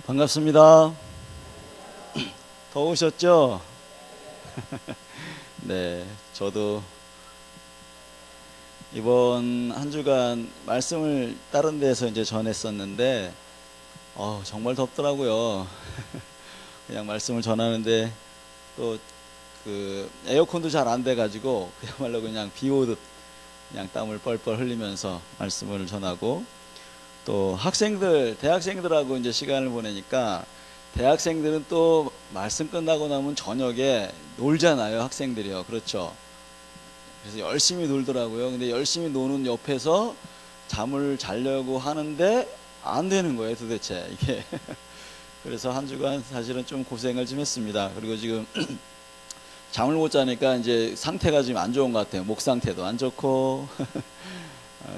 반갑습니다. 더우셨죠? 네, 저도 이번 한 주간 말씀을 다른 데서 이제 전했었는데, 정말 덥더라고요. 그냥 말씀을 전하는데 또 그 에어컨도 잘 안 돼가지고 그야말로 그냥 비 오듯 그냥 땀을 뻘뻘 흘리면서 말씀을 전하고, 또 학생들, 대학생들하고 이제 시간을 보내니까 대학생들은 또 말씀 끝나고 나면 저녁에 놀잖아요, 학생들이요. 그렇죠. 그래서 열심히 놀더라고요. 근데 열심히 노는 옆에서 잠을 자려고 하는데 안 되는 거예요, 도대체 이게. 그래서 한 주간 사실은 좀 고생을 좀 했습니다. 그리고 지금 잠을 못 자니까 이제 상태가 좀 안 좋은 것 같아요. 목 상태도 안 좋고.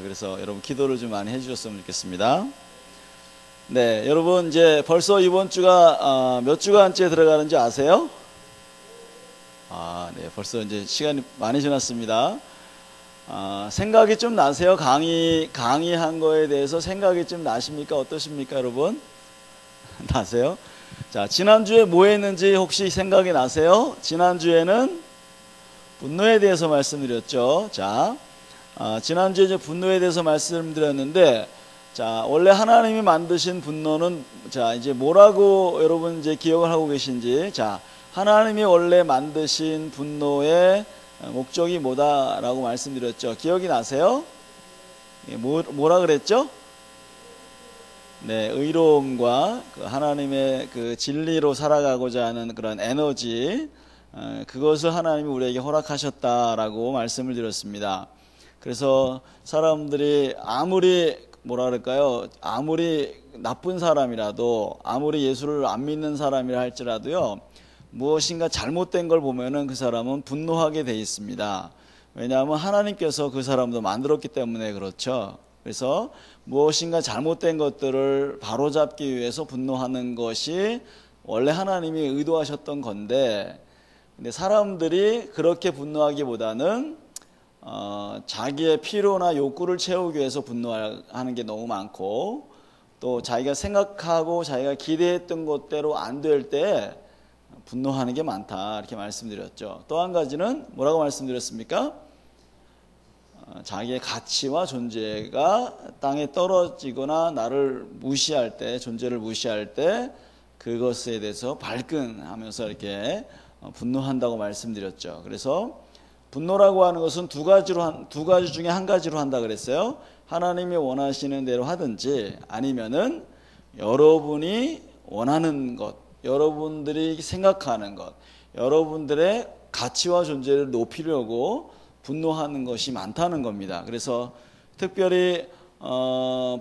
그래서 여러분 기도를 좀 많이 해주셨으면 좋겠습니다. 네, 여러분 이제 벌써 이번 주가 몇 주간째 들어가는지 아세요? 네, 벌써 이제 시간이 많이 지났습니다. 생각이 좀 나세요? 강의한 거에 대해서 생각이 좀 나십니까? 어떠십니까, 여러분? 나세요? 자, 지난주에 뭐 했는지 혹시 생각이 나세요? 지난주에는 분노에 대해서 말씀드렸죠. 자, 지난주에 이제 분노에 대해서 말씀드렸는데, 자, 원래 하나님이 만드신 분노는, 자, 이제 뭐라고 여러분 이제 기억을 하고 계신지, 자, 하나님이 원래 만드신 분노의 목적이 뭐다라고 말씀드렸죠. 기억이 나세요? 뭐라 그랬죠? 네, 의로움과 그 하나님의 그 진리로 살아가고자 하는 그런 에너지, 그것을 하나님이 우리에게 허락하셨다라고 말씀을 드렸습니다. 그래서 사람들이 아무리 아무리 나쁜 사람이라도, 아무리 예수를 안 믿는 사람이라 할지라도요, 무엇인가 잘못된 걸 보면은 그 사람은 분노하게 돼 있습니다. 왜냐하면 하나님께서 그 사람도 만들었기 때문에 그렇죠. 그래서 무엇인가 잘못된 것들을 바로잡기 위해서 분노하는 것이 원래 하나님이 의도하셨던 건데, 근데 사람들이 그렇게 분노하기보다는 자기의 필요나 욕구를 채우기 위해서 분노하는 게 너무 많고, 또 자기가 생각하고 자기가 기대했던 것대로 안 될 때 분노하는 게 많다, 이렇게 말씀드렸죠. 또 한 가지는 뭐라고 말씀드렸습니까? 자기의 가치와 존재가 땅에 떨어지거나 나를 무시할 때, 존재를 무시할 때 그것에 대해서 발끈하면서 이렇게 분노한다고 말씀드렸죠. 그래서 분노라고 하는 것은 두 가지 중에 한 가지로 한다 그랬어요. 하나님이 원하시는 대로 하든지, 아니면은 여러분이 원하는 것, 여러분들이 생각하는 것, 여러분들의 가치와 존재를 높이려고 분노하는 것이 많다는 겁니다. 그래서 특별히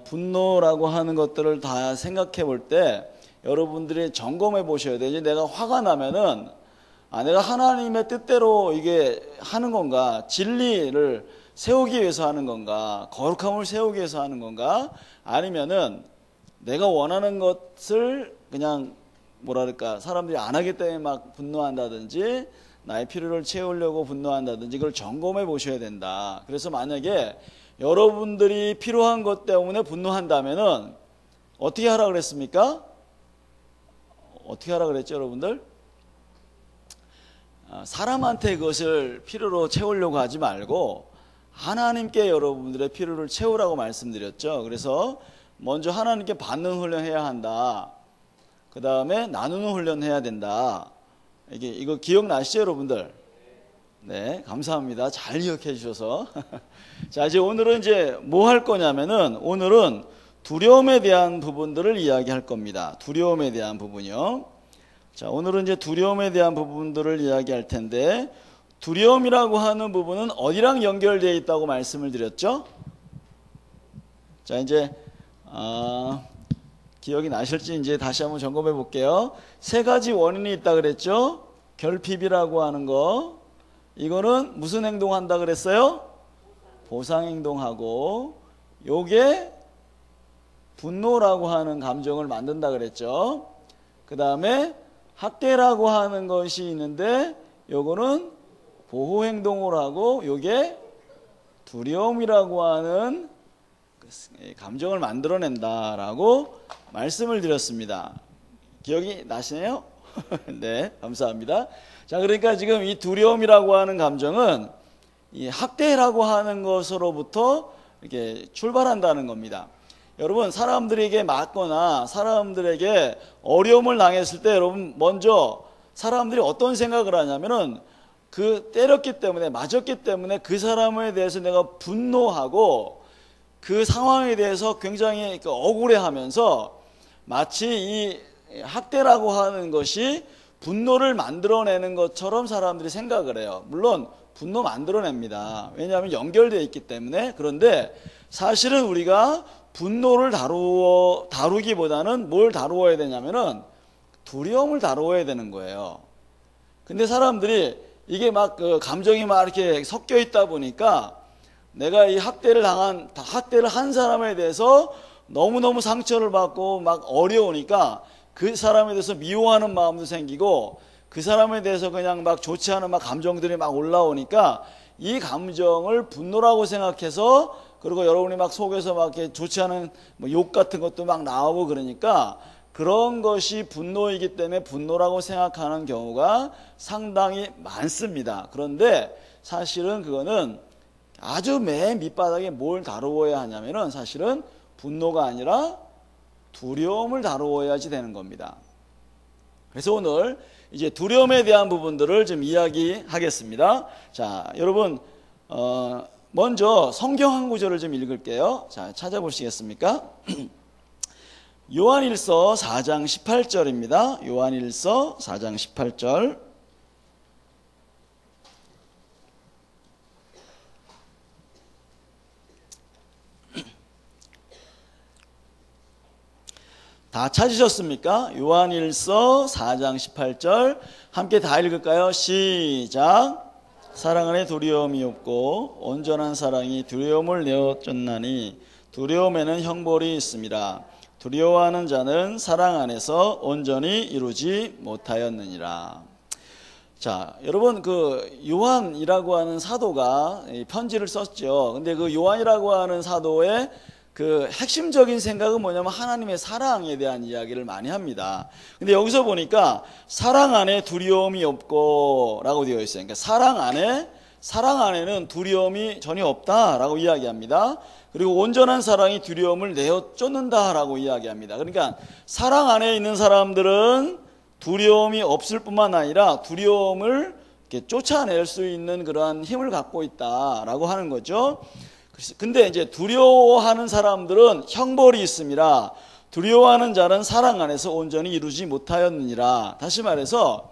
분노라고 하는 것들을 다 생각해 볼 때 여러분들이 점검해 보셔야 돼요. 내가 화가 나면은 내가 하나님의 뜻대로 이게 하는 건가, 진리를 세우기 위해서 하는 건가, 거룩함을 세우기 위해서 하는 건가, 아니면은 내가 원하는 것을 그냥 사람들이 안 하기 때문에 막 분노한다든지, 나의 필요를 채우려고 분노한다든지, 그걸 점검해 보셔야 된다. 그래서 만약에 여러분들이 필요한 것 때문에 분노한다면은 어떻게 하라 그랬습니까? 어떻게 하라 그랬죠, 여러분들? 사람한테 그것을 필요로 채우려고 하지 말고 하나님께 여러분들의 필요를 채우라고 말씀드렸죠. 그래서 먼저 하나님께 받는 훈련해야 한다. 그 다음에 나누는 훈련해야 된다. 이거 기억나시죠, 여러분들? 네, 감사합니다. 잘 기억해 주셔서. 자, 이제 오늘은 이제 뭐 할 거냐면은, 오늘은 두려움에 대한 부분들을 이야기할 겁니다. 두려움에 대한 부분이요. 자, 오늘은 이제 두려움에 대한 부분들을 이야기할 텐데, 두려움이라고 하는 부분은 어디랑 연결되어 있다고 말씀을 드렸죠? 자, 이제 기억이 나실지 이제 다시 한번 점검해 볼게요. 세 가지 원인이 있다 그랬죠? 결핍이라고 하는 거, 이거는 무슨 행동한다 그랬어요? 보상 행동하고, 요게 분노라고 하는 감정을 만든다 그랬죠. 그 다음에 학대라고 하는 것이 있는데, 요거는 보호 행동을 하고, 요게 두려움이라고 하는 감정을 만들어낸다라고 말씀을 드렸습니다. 기억이 나시네요? 네, 감사합니다. 자, 그러니까 지금 이 두려움이라고 하는 감정은 이 학대라고 하는 것으로부터 이렇게 출발한다는 겁니다. 여러분, 사람들에게 맞거나 사람들에게 어려움을 당했을 때 여러분 먼저 사람들이 어떤 생각을 하냐면은 그 때렸기 때문에, 맞았기 때문에 그 사람에 대해서 내가 분노하고 그 상황에 대해서 굉장히 억울해하면서 마치 이 학대라고 하는 것이 분노를 만들어내는 것처럼 사람들이 생각을 해요. 물론 분노 만들어냅니다. 왜냐하면 연결되어 있기 때문에. 그런데 사실은 우리가 분노를 다루기보다는 뭘 다루어야 되냐면은 두려움을 다루어야 되는 거예요. 근데 사람들이 이게 막 그 감정이 막 이렇게 섞여 있다 보니까 내가 이 학대를 한 사람에 대해서 너무너무 상처를 받고 막 어려우니까 그 사람에 대해서 미워하는 마음도 생기고 그 사람에 대해서 그냥 막 좋지 않은 막 감정들이 막 올라오니까 이 감정을 분노라고 생각해서, 그리고 여러분이 막 속에서 막 이렇게 좋지 않은 뭐 욕 같은 것도 막 나오고 그러니까 그런 것이 분노이기 때문에 분노라고 생각하는 경우가 상당히 많습니다. 그런데 사실은 그거는 아주 맨 밑바닥에 뭘 다루어야 하냐면은 사실은 분노가 아니라 두려움을 다루어야지 되는 겁니다. 그래서 오늘 이제 두려움에 대한 부분들을 좀 이야기하겠습니다. 자, 여러분 먼저 성경 한 구절을 좀 읽을게요. 자, 찾아보시겠습니까? 요한일서 4장 18절입니다. 요한일서 4장 18절. 다 찾으셨습니까? 요한일서 4장 18절 함께 다 읽을까요? 시작. 사랑 안에 두려움이 없고 온전한 사랑이 두려움을 내어 쫓나니 두려움에는 형벌이 있습니다. 두려워하는 자는 사랑 안에서 온전히 이루지 못하였느니라. 자, 여러분 그 요한이라고 하는 사도가 편지를 썼죠. 근데 그 요한이라고 하는 사도의 그 핵심적인 생각은 뭐냐면 하나님의 사랑에 대한 이야기를 많이 합니다. 근데 여기서 보니까 사랑 안에 두려움이 없고 라고 되어 있어요. 그러니까 사랑 안에는 두려움이 전혀 없다라고 이야기합니다. 그리고 온전한 사랑이 두려움을 내어 쫓는다라고 이야기합니다. 그러니까 사랑 안에 있는 사람들은 두려움이 없을 뿐만 아니라 두려움을 이렇게 쫓아낼 수 있는 그러한 힘을 갖고 있다라고 하는 거죠. 근데 이제 두려워하는 사람들은 형벌이 있습니다. 두려워하는 자는 사랑 안에서 온전히 이루지 못하였느니라. 다시 말해서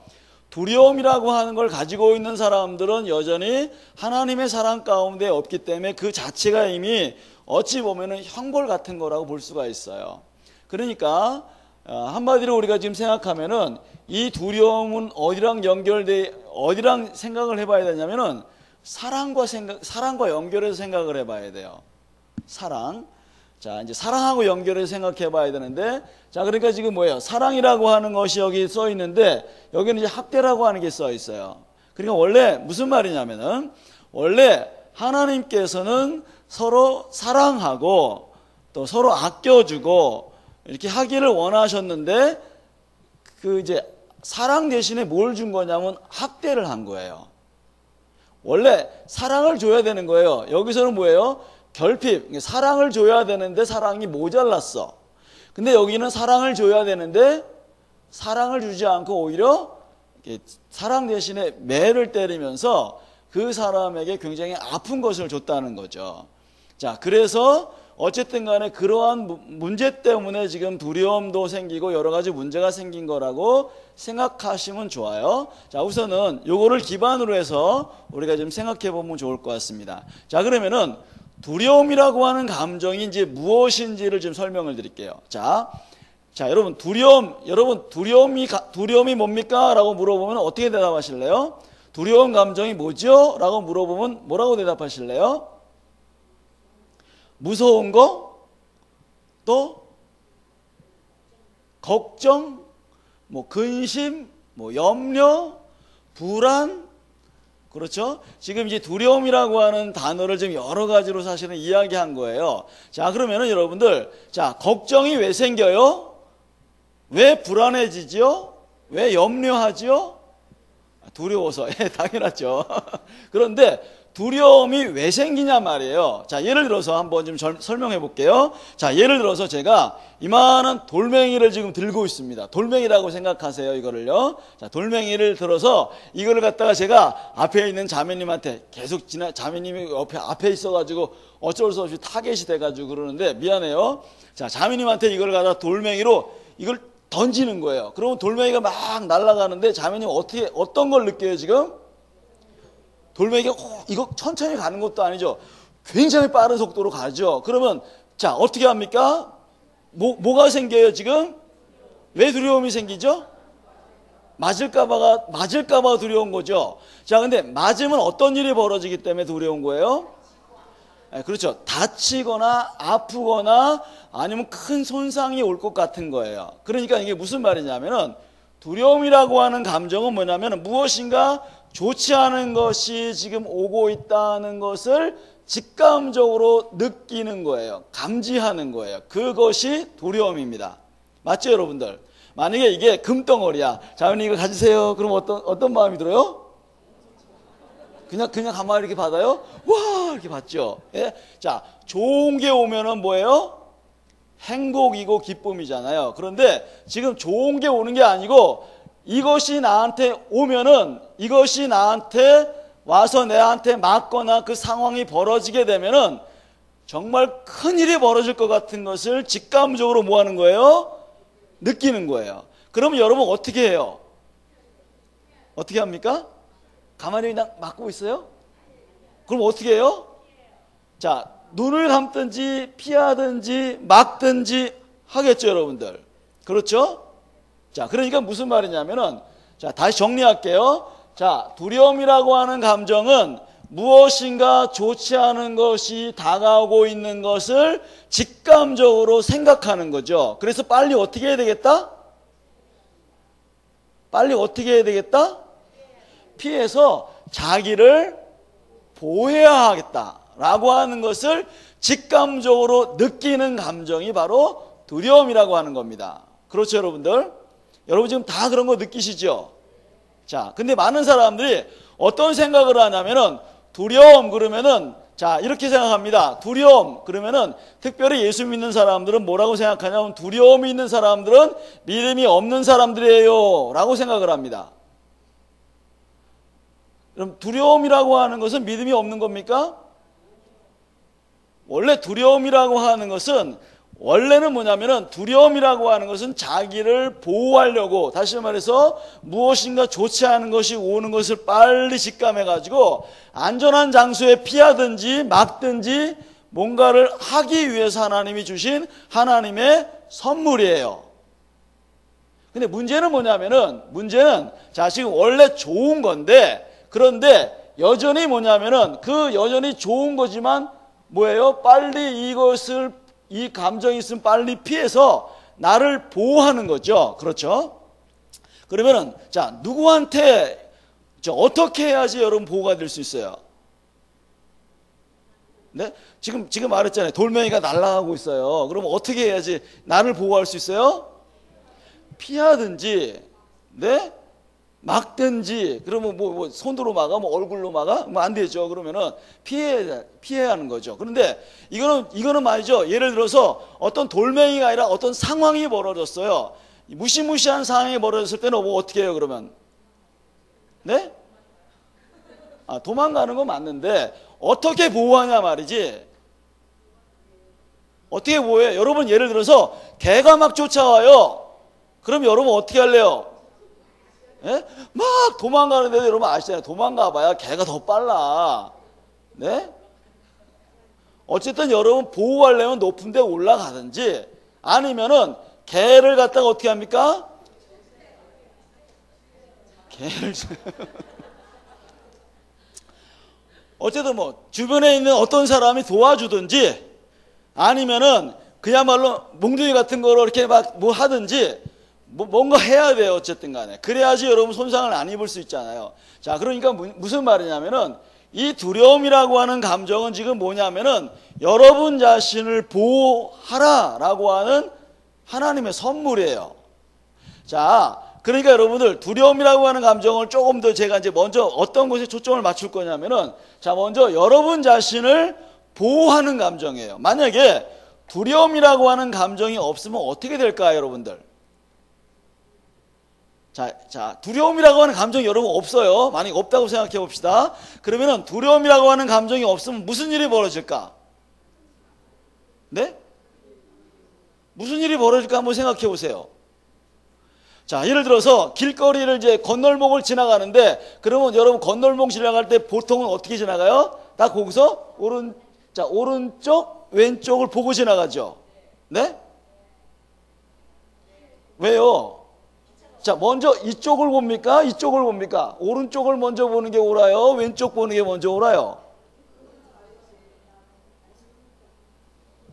두려움이라고 하는 걸 가지고 있는 사람들은 여전히 하나님의 사랑 가운데 없기 때문에 그 자체가 이미 어찌 보면은 형벌 같은 거라고 볼 수가 있어요. 그러니까 한마디로 우리가 지금 생각하면은 이 두려움은 어디랑 생각을 해봐야 되냐면은 사랑과 연결해서 생각을 해봐야 돼요. 사랑. 자, 이제 사랑하고 연결해서 생각해 봐야 되는데, 자, 그러니까 지금 뭐예요? 사랑이라고 하는 것이 여기 써 있는데, 여기는 이제 학대라고 하는 게 써 있어요. 그러니까 원래 무슨 말이냐면은, 원래 하나님께서는 서로 사랑하고, 또 서로 아껴주고, 이렇게 하기를 원하셨는데, 그 이제 사랑 대신에 뭘 준 거냐면 학대를 한 거예요. 원래 사랑을 줘야 되는 거예요. 여기서는 뭐예요? 결핍, 사랑을 줘야 되는데 사랑이 모자랐어. 근데 여기는 사랑을 줘야 되는데 사랑을 주지 않고 오히려 사랑 대신에 매를 때리면서 그 사람에게 굉장히 아픈 것을 줬다는 거죠. 자, 그래서 어쨌든 간에 그러한 문제 때문에 지금 두려움도 생기고 여러 가지 문제가 생긴 거라고 생각하시면 좋아요. 자, 우선은 요거를 기반으로 해서 우리가 좀 생각해 보면 좋을 것 같습니다. 자, 그러면은 두려움이라고 하는 감정이 이제 무엇인지를 좀 설명을 드릴게요. 자, 여러분 두려움이 뭡니까? 라고 물어보면 어떻게 대답하실래요? 두려운 감정이 뭐죠? 라고 물어보면 뭐라고 대답하실래요? 무서운 거, 또 걱정, 뭐 근심, 뭐 염려, 불안, 그렇죠? 지금 이제 두려움이라고 하는 단어를 좀 여러 가지로 사실은 이야기한 거예요. 자, 그러면은 여러분들, 자, 걱정이 왜 생겨요? 왜 불안해지지요? 왜 염려하지요? 두려워서. 예, 당연하죠. 그런데 두려움이 왜 생기냐 말이에요. 자, 예를 들어서 한번 좀 설명해 볼게요. 자, 예를 들어서 제가 이만한 돌멩이를 지금 들고 있습니다. 돌멩이라고 생각하세요, 이거를요. 자, 돌멩이를 들어서 이거를 갖다가 제가 앞에 있는 자매님한테 계속 자매님이 앞에 있어가지고 어쩔 수 없이 타겟이 돼가지고 그러는데 미안해요. 자, 자매님한테 이걸 갖다가 돌멩이로 이걸 던지는 거예요. 그러면 돌멩이가 막 날아가는데 자매님 어떤 걸 느껴요, 지금? 돌멩이가 이거 천천히 가는 것도 아니죠. 굉장히 빠른 속도로 가죠. 그러면 자, 어떻게 합니까? 뭐가 생겨요, 지금? 왜 두려움이 생기죠? 맞을까봐 두려운 거죠. 자, 근데 맞으면 어떤 일이 벌어지기 때문에 두려운 거예요? 네, 그렇죠. 다치거나 아프거나 아니면 큰 손상이 올 것 같은 거예요. 그러니까 이게 무슨 말이냐면은 두려움이라고 하는 감정은 뭐냐면 무엇인가 좋지 않은 것이 지금 오고 있다는 것을 직감적으로 느끼는 거예요. 감지하는 거예요. 그것이 두려움입니다. 맞죠, 여러분들? 만약에 이게 금덩어리야. 자매님 이거 가지세요. 그럼 어떤 마음이 들어요? 그냥 가만히 이렇게 받아요? 와, 이렇게 받죠. 예? 자, 좋은 게 오면은 뭐예요? 행복이고 기쁨이잖아요. 그런데 지금 좋은 게 오는 게 아니고 이것이 나한테 오면은 이것이 나한테 와서 내한테 맞거나 그 상황이 벌어지게 되면은 정말 큰일이 벌어질 것 같은 것을 직감적으로 뭐 하는 거예요? 느끼는 거예요. 그러면 여러분 어떻게 해요? 어떻게 합니까? 가만히 그냥 맞고 있어요? 그럼 어떻게 해요? 자, 눈을 감든지 피하든지 막든지 하겠죠, 여러분들. 그렇죠? 자, 그러니까 무슨 말이냐면은, 자, 다시 정리할게요. 자, 두려움이라고 하는 감정은 무엇인가 좋지 않은 것이 다가오고 있는 것을 직감적으로 생각하는 거죠. 그래서 빨리 어떻게 해야 되겠다? 빨리 어떻게 해야 되겠다? 피해서 자기를 보호해야 하겠다라고 하는 것을 직감적으로 느끼는 감정이 바로 두려움이라고 하는 겁니다. 그렇죠, 여러분들? 여러분 지금 다 그런 거 느끼시죠? 자, 근데 많은 사람들이 어떤 생각을 하냐면은 두려움 그러면은 자, 이렇게 생각합니다. 두려움 그러면은 특별히 예수 믿는 사람들은 뭐라고 생각하냐면 두려움이 있는 사람들은 믿음이 없는 사람들이에요 라고 생각을 합니다. 그럼 두려움이라고 하는 것은 믿음이 없는 겁니까? 원래 두려움이라고 하는 것은 원래는 뭐냐면은 두려움이라고 하는 것은 자기를 보호하려고 다시 말해서 무엇인가 좋지 않은 것이 오는 것을 빨리 직감해 가지고 안전한 장소에 피하든지 막든지 뭔가를 하기 위해서 하나님이 주신 하나님의 선물이에요. 근데 문제는 뭐냐면은 문제는 자 지금 원래 좋은 건데 그런데 여전히 뭐냐면은 그 여전히 좋은 거지만 뭐예요? 빨리 이 감정이 있으면 빨리 피해서 나를 보호하는 거죠. 그렇죠? 그러면은 자 누구한테 어떻게 해야지 여러분 보호가 될 수 있어요? 네? 지금 말했잖아요. 돌멩이가 날아가고 있어요. 그럼 어떻게 해야지 나를 보호할 수 있어요? 피하든지, 네? 막든지, 그러면 뭐 손으로 막아, 뭐 얼굴로 막아? 뭐 안 되죠. 그러면은 피해야 하는 거죠. 그런데 이거는 말이죠. 예를 들어서 어떤 돌멩이가 아니라 어떤 상황이 벌어졌어요. 무시무시한 상황이 벌어졌을 때는 뭐 어떻게 해요, 그러면? 네? 아, 도망가는 건 맞는데, 어떻게 보호하냐 말이지. 어떻게 보호해? 여러분, 예를 들어서 개가 막 쫓아와요. 그럼 여러분 어떻게 할래요? 네? 막 도망가는데도 여러분 아시잖아요. 도망가봐야 개가 더 빨라. 네? 어쨌든 여러분 보호하려면 높은 데 올라가든지 아니면은 개를 갖다가 어떻게 합니까? 개를 어쨌든 뭐 주변에 있는 어떤 사람이 도와주든지 아니면은 그야말로 몽둥이 같은 거로 이렇게 막 뭐 하든지 뭔가 해야 돼요. 어쨌든 간에. 그래야지 여러분 손상을 안 입을 수 있잖아요. 자, 그러니까 무슨 말이냐면은 이 두려움이라고 하는 감정은 지금 뭐냐면은 여러분 자신을 보호하라라고 하는 하나님의 선물이에요. 자, 그러니까 여러분들 두려움이라고 하는 감정을 조금 더 제가 이제 먼저 어떤 것에 초점을 맞출 거냐면은, 자, 먼저 여러분 자신을 보호하는 감정이에요. 만약에 두려움이라고 하는 감정이 없으면 어떻게 될까요, 여러분들? 자, 두려움이라고 하는 감정이 여러분 없어요. 만약에 없다고 생각해 봅시다. 그러면은 두려움이라고 하는 감정이 없으면 무슨 일이 벌어질까? 네? 무슨 일이 벌어질까 한번 생각해 보세요. 자, 예를 들어서 길거리를 이제 건널목을 지나가는데, 그러면 여러분 건널목 지나갈 때 보통은 어떻게 지나가요? 다 거기서 오른쪽, 왼쪽을 보고 지나가죠. 네? 왜요? 자, 먼저 이쪽을 봅니까? 이쪽을 봅니까? 오른쪽을 먼저 보는 게 옳아요? 왼쪽 보는 게 먼저 옳아요?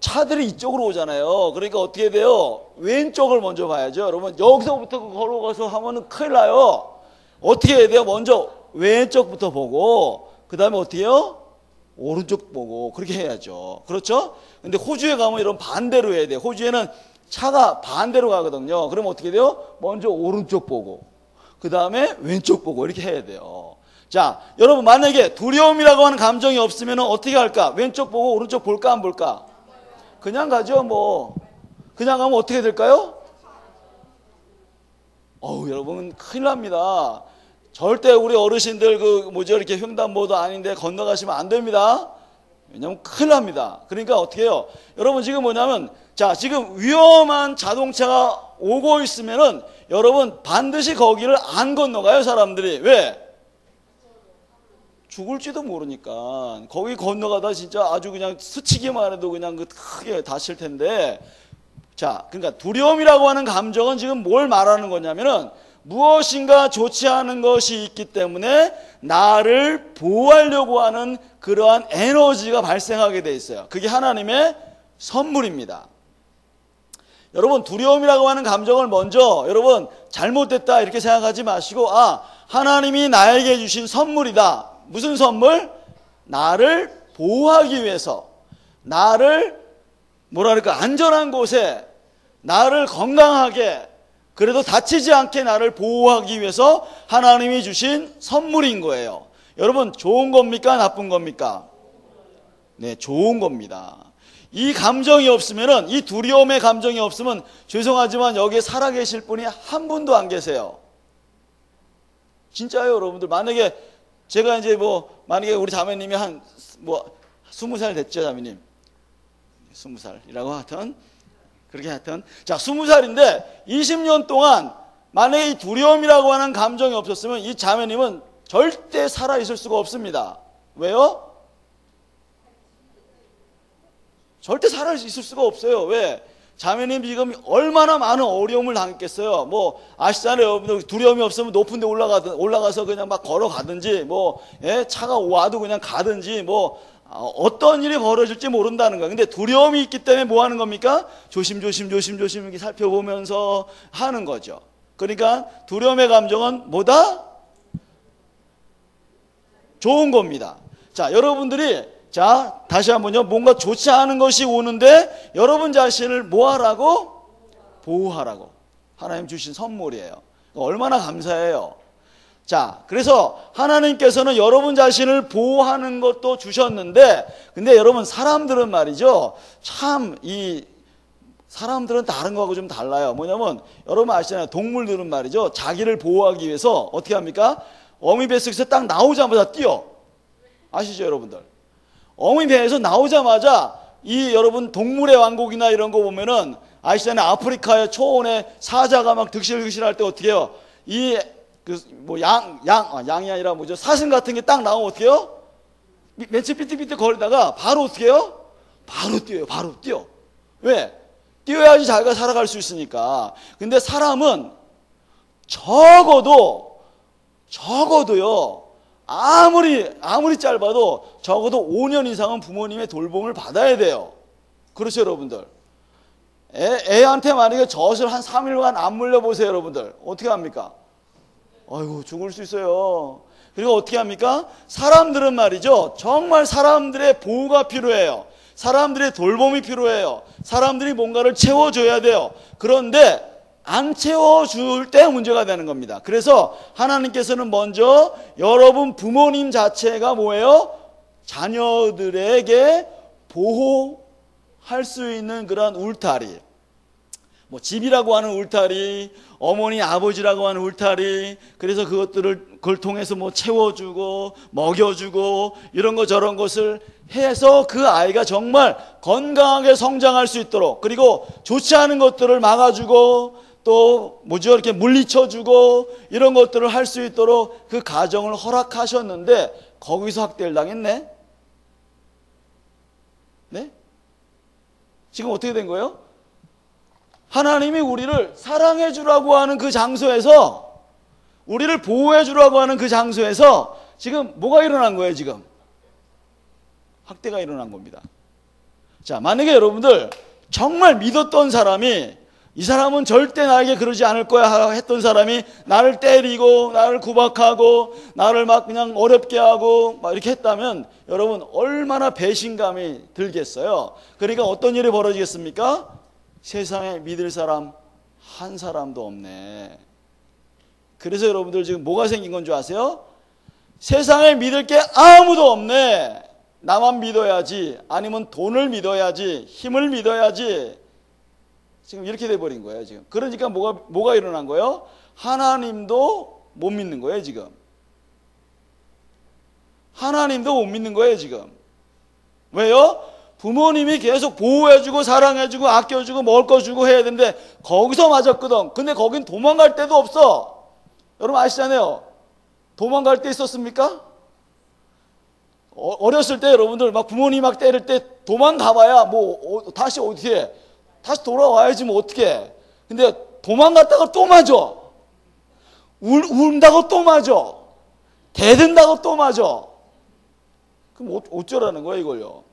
차들이 이쪽으로 오잖아요. 그러니까 어떻게 돼요? 왼쪽을 먼저 봐야죠. 여러분, 여기서부터 걸어가서 하면은 큰일 나요. 어떻게 해야 돼요? 먼저 왼쪽부터 보고, 그 다음에 어떻게 해요? 오른쪽 보고, 그렇게 해야죠. 그렇죠? 근데 호주에 가면 이런 반대로 해야 돼요. 호주에는 차가 반대로 가거든요. 그러면 어떻게 돼요? 먼저 오른쪽 보고, 그 다음에 왼쪽 보고, 이렇게 해야 돼요. 자, 여러분, 만약에 두려움이라고 하는 감정이 없으면 어떻게 할까? 왼쪽 보고 오른쪽 볼까, 안 볼까? 그냥 가죠, 뭐. 그냥 가면 어떻게 될까요? 여러분, 큰일 납니다. 절대 우리 어르신들 이렇게 횡단보도 아닌데 건너가시면 안 됩니다. 왜냐면 큰일 납니다. 그러니까 어떻게 해요? 여러분, 지금 뭐냐면, 자, 지금 위험한 자동차가 오고 있으면은 여러분 반드시 거기를 안 건너가요, 사람들이. 왜? 죽을지도 모르니까. 거기 건너가다 진짜 아주 그냥 스치기만 해도 그냥 크게 다칠 텐데. 자, 그러니까 두려움이라고 하는 감정은 지금 뭘 말하는 거냐면은, 무엇인가 좋지 않은 것이 있기 때문에 나를 보호하려고 하는 그러한 에너지가 발생하게 돼 있어요. 그게 하나님의 선물입니다. 여러분, 두려움이라고 하는 감정을 먼저 여러분 잘못됐다 이렇게 생각하지 마시고, 하나님이 나에게 주신 선물이다. 무슨 선물? 나를 보호하기 위해서, 나를 안전한 곳에, 나를 건강하게, 그래도 다치지 않게 나를 보호하기 위해서 하나님이 주신 선물인 거예요. 여러분, 좋은 겁니까? 나쁜 겁니까? 네, 좋은 겁니다. 이 감정이 없으면은, 이 두려움의 감정이 없으면 죄송하지만 여기에 살아계실 분이 한 분도 안 계세요. 진짜요, 여러분들. 만약에 제가 이제 만약에 우리 자매님이 20살 됐죠, 자매님? 20살이라고 하여튼, 그렇게 하여튼. 자, 20살인데 20년 동안 만약에 이 두려움이라고 하는 감정이 없었으면 이 자매님은 절대 살아있을 수가 없습니다. 왜요? 절대 살아있을 수가 없어요. 왜? 자매님 지금 얼마나 많은 어려움을 당했겠어요. 아시잖아요, 여러분들. 두려움이 없으면 높은 데 올라가서 그냥 막 걸어가든지, 차가 와도 그냥 가든지, 어떤 일이 벌어질지 모른다는 거예요. 근데 두려움이 있기 때문에 뭐 하는 겁니까? 조심조심 이렇게 살펴보면서 하는 거죠. 그러니까 두려움의 감정은 뭐다? 좋은 겁니다. 자, 여러분들이, 자, 다시 한번요. 뭔가 좋지 않은 것이 오는데 여러분 자신을 뭐 하라고? 보호하라고. 하나님 주신 선물이에요. 얼마나 감사해요. 자, 그래서 하나님께서는 여러분 자신을 보호하는 것도 주셨는데, 근데 여러분, 사람들은 말이죠, 참 사람들은 다른 거하고 좀 달라요. 뭐냐면 여러분 아시잖아요. 동물들은 말이죠, 자기를 보호하기 위해서 어떻게 합니까? 어미 뱃속에서 딱 나오자마자 뛰어. 아시죠, 여러분들? 어미 배에서 나오자마자 여러분 동물의 왕국이나 이런 거 보면은 아시잖아요. 아프리카의 초원에 사자가 막 득실득실할 때 어떻게 해요? 양이 아니라 사슴 같은 게 딱 나오면 어떻게 해요? 며칠 삐뚤삐뚤 거리다가 바로 어떻게 해요? 바로 뛰어요. 바로 뛰어. 왜? 뛰어야지 자기가 살아갈 수 있으니까. 근데 사람은 적어도요, 아무리 짧아도 적어도 5년 이상은 부모님의 돌봄을 받아야 돼요. 그렇죠, 여러분들? 애한테 만약에 젖을 한 3일간 안 물려보세요, 여러분들. 어떻게 합니까? 아이고, 죽을 수 있어요. 그리고 어떻게 합니까? 사람들은 말이죠, 정말 사람들의 보호가 필요해요. 사람들의 돌봄이 필요해요. 사람들이 뭔가를 채워줘야 돼요. 그런데 안 채워줄 때 문제가 되는 겁니다. 그래서 하나님께서는 먼저 여러분 부모님 자체가 뭐예요? 자녀들에게 보호할 수 있는 그런 울타리, 뭐 집이라고 하는 울타리, 어머니 아버지라고 하는 울타리, 그래서 그걸 통해서 뭐 채워주고 먹여주고 이런 거 저런 것을 해서 그 아이가 정말 건강하게 성장할 수 있도록, 그리고 좋지 않은 것들을 막아주고 또 뭐죠, 이렇게 물리쳐주고 이런 것들을 할 수 있도록 그 가정을 허락하셨는데 거기서 학대를 당했네? 네? 지금 어떻게 된 거예요? 하나님이 우리를 사랑해 주라고 하는 그 장소에서, 우리를 보호해 주라고 하는 그 장소에서 지금 뭐가 일어난 거예요? 지금 학대가 일어난 겁니다. 자, 만약에 여러분들 정말 믿었던 사람이, 이 사람은 절대 나에게 그러지 않을 거야 했던 사람이 나를 때리고 나를 구박하고 나를 막 그냥 어렵게 하고 막 이렇게 했다면 여러분 얼마나 배신감이 들겠어요. 그러니까 어떤 일이 벌어지겠습니까? 세상에 믿을 사람 한 사람도 없네. 그래서 여러분들 지금 뭐가 생긴 건 줄 아세요? 세상에 믿을 게 아무도 없네. 나만 믿어야지, 아니면 돈을 믿어야지, 힘을 믿어야지. 지금 이렇게 돼버린 거예요 지금. 그러니까 뭐가 일어난 거예요? 하나님도 못 믿는 거예요 지금. 하나님도 못 믿는 거예요 지금. 왜요? 부모님이 계속 보호해주고 사랑해주고 아껴주고 먹을 거 주고 해야 되는데 거기서 맞았거든. 근데 거긴 도망갈 데도 없어. 여러분 아시잖아요. 도망갈 데 있었습니까? 어렸을 때 여러분들 막 부모님 막 때릴 때 도망가봐야 뭐 다시 어떻게 다시 돌아와야지 뭐 어떻게. 근데 도망갔다가 또 맞아. 운다고 또 맞아. 대든다고 또 맞아. 그럼 어쩌라는 거야 이걸요.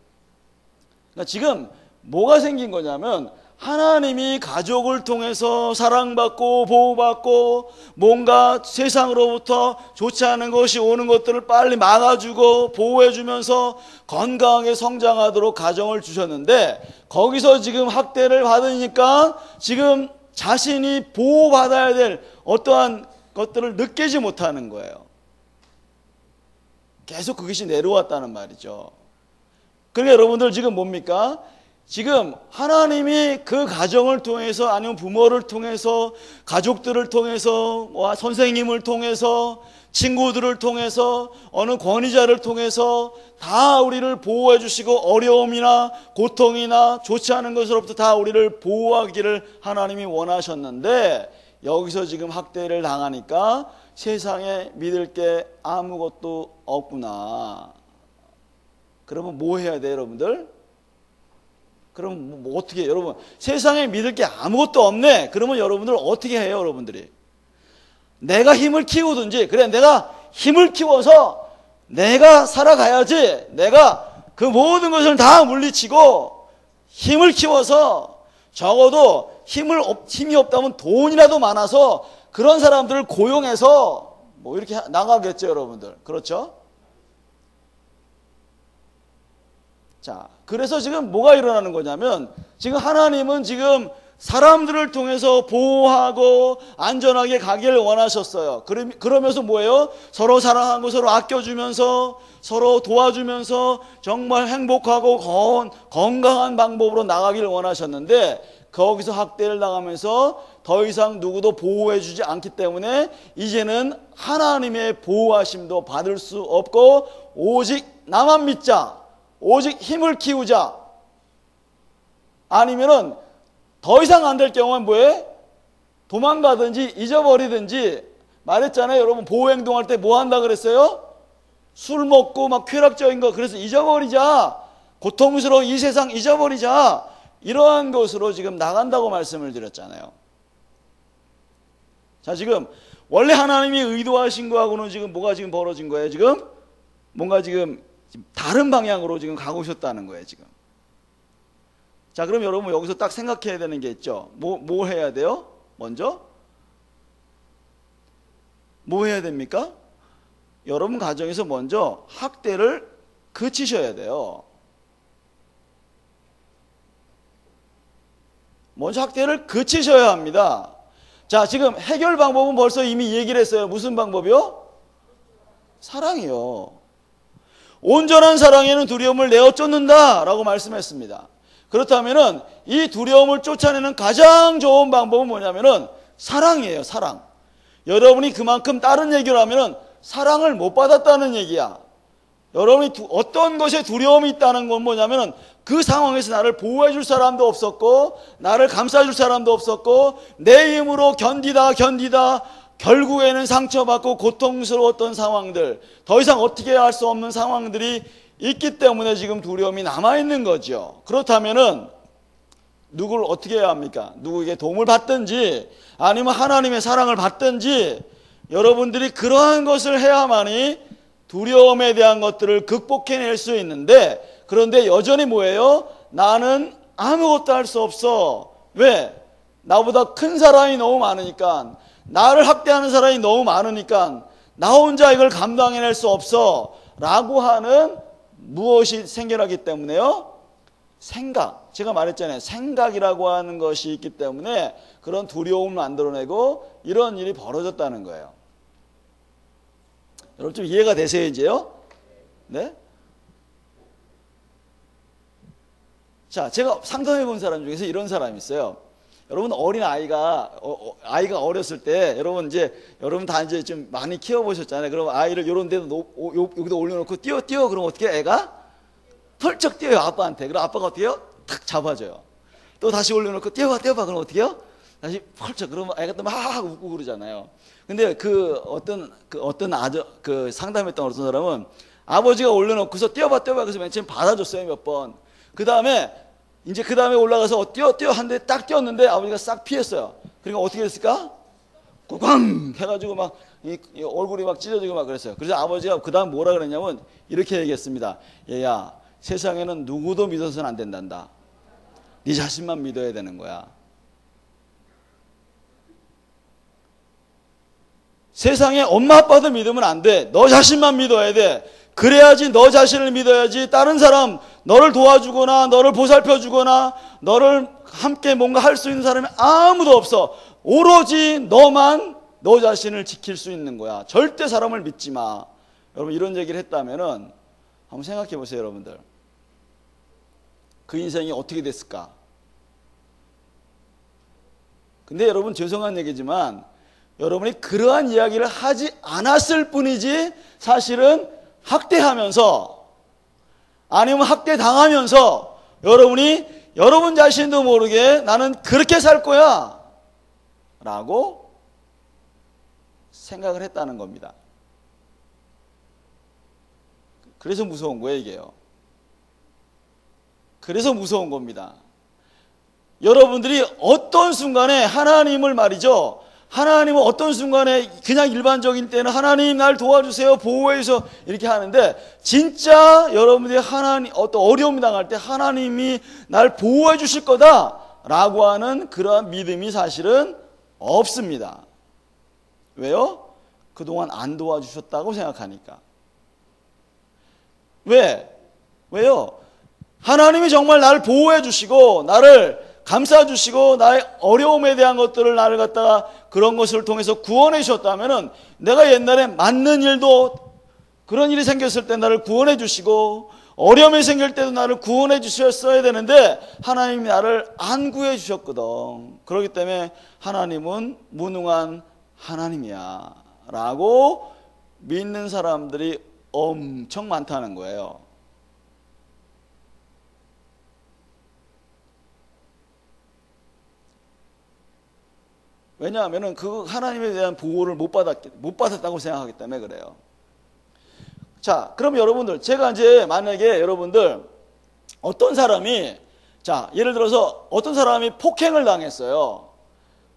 그러니까 지금 뭐가 생긴 거냐면 하나님이 가족을 통해서 사랑받고 보호받고 뭔가 세상으로부터 좋지 않은 것이 오는 것들을 빨리 막아주고 보호해주면서 건강하게 성장하도록 가정을 주셨는데 거기서 지금 학대를 받으니까 지금 자신이 보호받아야 될 어떠한 것들을 느끼지 못하는 거예요. 계속 그것이 내려왔다는 말이죠. 그러니까 여러분들 지금 뭡니까? 지금 하나님이 그 가정을 통해서 아니면 부모를 통해서 가족들을 통해서 선생님을 통해서 친구들을 통해서 어느 권위자를 통해서 다 우리를 보호해 주시고 어려움이나 고통이나 좋지 않은 것으로부터 다 우리를 보호하기를 하나님이 원하셨는데 여기서 지금 학대를 당하니까 세상에 믿을 게 아무것도 없구나. 그러면 뭐 해야 돼요 여러분들? 그럼 뭐 어떻게 해요? 여러분 세상에 믿을 게 아무것도 없네. 그러면 여러분들 어떻게 해요 여러분들이? 내가 힘을 키우든지, 그래 내가 힘을 키워서 내가 살아가야지, 내가 그 모든 것을 다 물리치고 힘을 키워서 적어도 힘이 없다면 돈이라도 많아서 그런 사람들을 고용해서 뭐 이렇게 나가겠죠 여러분들. 그렇죠? 자, 그래서 지금 뭐가 일어나는 거냐면 지금 하나님은 지금 사람들을 통해서 보호하고 안전하게 가기를 원하셨어요. 그러면서 뭐예요? 서로 사랑하고 서로 아껴주면서 서로 도와주면서 정말 행복하고 건강한 방법으로 나가기를 원하셨는데 거기서 학대를 당하면서 더 이상 누구도 보호해주지 않기 때문에 이제는 하나님의 보호하심도 받을 수 없고 오직 나만 믿자, 오직 힘을 키우자, 아니면은 더 이상 안 될 경우는 뭐해? 도망가든지 잊어버리든지. 말했잖아요 여러분, 보호행동할 때 뭐 한다 그랬어요? 술 먹고 막 쾌락적인 거, 그래서 잊어버리자, 고통스러운 이 세상 잊어버리자, 이러한 것으로 지금 나간다고 말씀을 드렸잖아요. 자, 지금 원래 하나님이 의도하신 거하고는 지금 뭐가 지금 벌어진 거예요? 지금 뭔가 지금 다른 방향으로 지금 가고 있었다는 거예요 지금. 자, 그럼 여러분 여기서 딱 생각해야 되는 게 있죠. 뭐 해야 돼요? 먼저 뭐 해야 됩니까? 여러분 가정에서 먼저 학대를 그치셔야 돼요. 먼저 학대를 그치셔야 합니다. 자, 지금 해결 방법은 벌써 이미 얘기를 했어요. 무슨 방법이요? 사랑이요. 온전한 사랑에는 두려움을 내어 쫓는다 라고 말씀했습니다. 그렇다면은 이 두려움을 쫓아내는 가장 좋은 방법은 뭐냐면은 사랑이에요. 사랑. 여러분이 그만큼 다른 얘기를 하면은 사랑을 못 받았다는 얘기야. 여러분이 어떤 것에 두려움이 있다는 건 뭐냐면은 그 상황에서 나를 보호해 줄 사람도 없었고 나를 감싸 줄 사람도 없었고 내 힘으로 견디다 결국에는 상처받고 고통스러웠던 상황들, 더 이상 어떻게 할 수 없는 상황들이 있기 때문에 지금 두려움이 남아있는 거죠. 그렇다면은 누구를 어떻게 해야 합니까? 누구에게 도움을 받든지 아니면 하나님의 사랑을 받든지 여러분들이 그러한 것을 해야만이 두려움에 대한 것들을 극복해낼 수 있는데, 그런데 여전히 뭐예요? 나는 아무것도 할 수 없어. 왜? 나보다 큰 사람이 너무 많으니까, 나를 학대하는 사람이 너무 많으니까 나 혼자 이걸 감당해낼 수 없어 라고 하는 무엇이 생겨나기 때문에요? 생각. 제가 말했잖아요. 생각이라고 하는 것이 있기 때문에 그런 두려움을 만들어내고 이런 일이 벌어졌다는 거예요. 여러분 좀 이해가 되세요 이제요? 네? 자, 제가 상담해 본 사람 중에서 이런 사람이 있어요. 여러분 어린 아이가 어렸을 때 여러분 다 이제 좀 많이 키워보셨잖아요. 그럼 아이를 요런 데도 여기다 올려놓고 뛰어 그럼 어떻게 해가? 펄쩍 뛰어요 아빠한테. 그럼 아빠가 어떻게 해요? 탁 잡아줘요. 또 다시 올려놓고 뛰어봐 그럼 어떻게 해요? 다시 펄쩍. 그러면 애가 또 막 웃고 그러잖아요. 근데 어떤 상담했던 어떤 사람은 아버지가 올려놓고서 뛰어봐 그래서 맨 처음 받아줬어요 몇 번. 그 다음에 올라가서 뛰어 한데 딱 뛰었는데 아버지가 싹 피했어요. 그러니까 어떻게 됐을까? 꽝 해가지고 막 얼굴이 막 찢어지고 막 그랬어요. 그래서 아버지가 그 다음 뭐라 그랬냐면 이렇게 얘기했습니다. 얘야, 세상에는 누구도 믿어서는 안 된단다. 네 자신만 믿어야 되는 거야. 세상에 엄마 아빠도 믿으면 안 돼. 너 자신만 믿어야 돼. 그래야지 너 자신을 믿어야지 다른 사람 너를 도와주거나 너를 보살펴주거나 너를 함께 뭔가 할 수 있는 사람이 아무도 없어. 오로지 너만 너 자신을 지킬 수 있는 거야. 절대 사람을 믿지 마. 여러분 이런 얘기를 했다면은 한번 생각해 보세요 여러분들. 그 인생이 어떻게 됐을까? 근데 여러분 죄송한 얘기지만 여러분이 그러한 이야기를 하지 않았을 뿐이지 사실은 학대하면서 아니면 학대당하면서 여러분이 여러분 자신도 모르게 나는 그렇게 살 거야 라고 생각을 했다는 겁니다. 그래서 무서운 거예요 이게요. 그래서 무서운 겁니다. 여러분들이 어떤 순간에 하나님을 말이죠, 하나님은 어떤 순간에 그냥 일반적인 때는 하나님 날 도와주세요 보호해 주세요 이렇게 하는데, 진짜 여러분들이 어떤 어려움이 당할 때 하나님이 날 보호해 주실 거다 라고 하는 그러한 믿음이 사실은 없습니다. 왜요? 그동안 안 도와주셨다고 생각하니까. 왜요? 하나님이 정말 나를 보호해 주시고 나를 감싸 주시고 나의 어려움에 대한 것들을 나를 갖다가 그런 것을 통해서 구원해 주셨다면은 내가 옛날에 맞는 일도 그런 일이 생겼을 때 나를 구원해 주시고 어려움이 생길 때도 나를 구원해 주셨어야 되는데 하나님이 나를 안 구해 주셨거든. 그렇기 때문에 하나님은 무능한 하나님이야 라고 믿는 사람들이 엄청 많다는 거예요. 왜냐하면 그 하나님에 대한 보호를 못 받았다고 생각하기 때문에 그래요. 자, 그럼 여러분들, 제가 이제 만약에 여러분들 어떤 사람이, 자, 예를 들어서 어떤 사람이 폭행을 당했어요.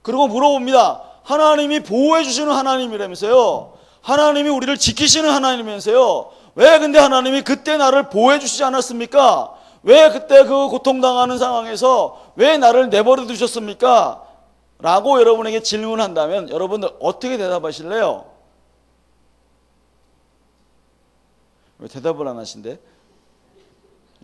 그리고 물어봅니다. 하나님이 보호해 주시는 하나님이라면서요. 하나님이 우리를 지키시는 하나님이면서요. 왜 근데 하나님이 그때 나를 보호해 주시지 않았습니까? 왜 그때 그 고통당하는 상황에서 왜 나를 내버려 두셨습니까? 라고 여러분에게 질문한다면 여러분들 어떻게 대답하실래요? 왜 대답을 안 하신대?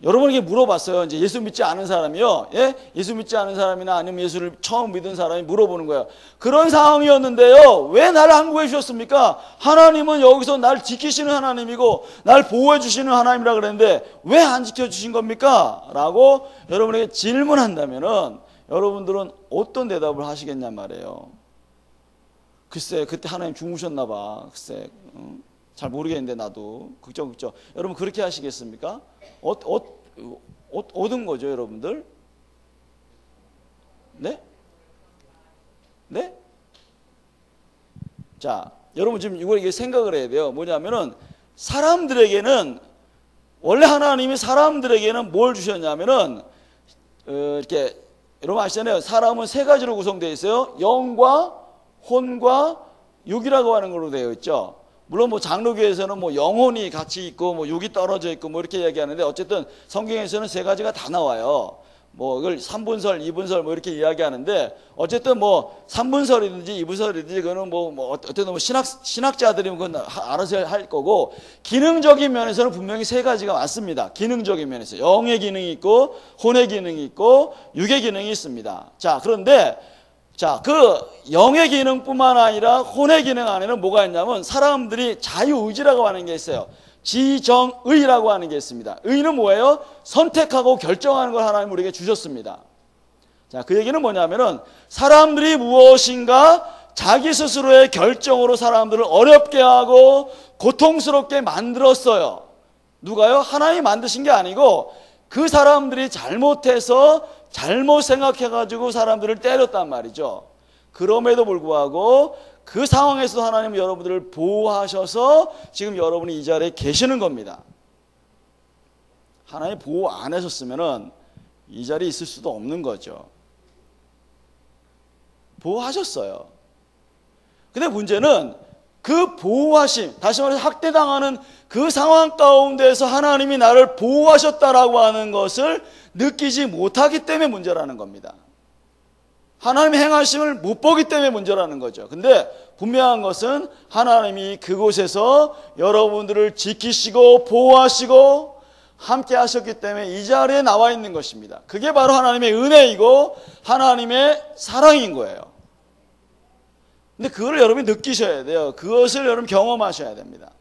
여러분에게 물어봤어요. 이제 예수 믿지 않은 사람이요. 예? 예수 믿지 않은 사람이나 아니면 예수를 처음 믿은 사람이 물어보는 거예요. 그런 상황이었는데요. 왜 나를 안 구해 주셨습니까? 하나님은 여기서 날 지키시는 하나님이고 날 보호해 주시는 하나님이라 그랬는데 왜 안 지켜 주신 겁니까? 라고 여러분에게 질문한다면은 여러분들은 어떤 대답을 하시겠냔 말이에요. 글쎄 그때 하나님 주무셨나 봐. 글쎄 잘 모르겠는데 나도 걱정. 여러분 그렇게 하시겠습니까? 얻은 거죠, 여러분들? 네? 네? 자, 여러분 지금 이게 생각을 해야 돼요. 뭐냐면은 사람들에게는 원래 하나님이 사람들에게는 뭘 주셨냐면은 이렇게 여러분 아시잖아요. 사람은 세 가지로 구성되어 있어요. 영과 혼과 육이라고 하는 걸로 되어 있죠. 물론 뭐 장로교에서는 뭐 영혼이 같이 있고 뭐 육이 떨어져 있고 뭐 이렇게 얘기하는데 어쨌든 성경에서는 세 가지가 다 나와요. 뭐 이걸 3분설, 2분설 뭐 이렇게 이야기하는데 어쨌든 뭐 3분설이든지 2분설이든지 그거는 뭐 어쨌든 뭐 신학자들이 그건 알아서 할 거고 기능적인 면에서는 분명히 세 가지가 맞습니다. 기능적인 면에서 영의 기능이 있고 혼의 기능이 있고 육의 기능이 있습니다. 자, 그런데 그 영의 기능뿐만 아니라 혼의 기능 안에는 뭐가 있냐면 사람들이 자유의지라고 하는 게 있어요. 지정의라고 하는 게 있습니다. 의는 뭐예요? 선택하고 결정하는 걸 하나님 우리에게 주셨습니다. 자, 그 얘기는 뭐냐면은 사람들이 무엇인가 자기 스스로의 결정으로 사람들을 어렵게 하고 고통스럽게 만들었어요. 누가요? 하나님이 만드신 게 아니고 그 사람들이 잘못해서 잘못 생각해가지고 사람들을 때렸단 말이죠. 그럼에도 불구하고 그 상황에서 하나님은 여러분들을 보호하셔서 지금 여러분이 이 자리에 계시는 겁니다. 하나님 보호 안 하셨으면은 이 자리에 있을 수도 없는 거죠. 보호하셨어요. 근데 문제는 그 보호하심, 다시 말해서 학대당하는 그 상황 가운데서 하나님이 나를 보호하셨다라고 하는 것을 느끼지 못하기 때문에 문제라는 겁니다. 하나님의 행하심을 못 보기 때문에 문제라는 거죠. 근데 분명한 것은 하나님이 그곳에서 여러분들을 지키시고 보호하시고 함께 하셨기 때문에 이 자리에 나와 있는 것입니다. 그게 바로 하나님의 은혜이고 하나님의 사랑인 거예요. 근데 그걸 여러분이 느끼셔야 돼요. 그것을 여러분 경험하셔야 됩니다.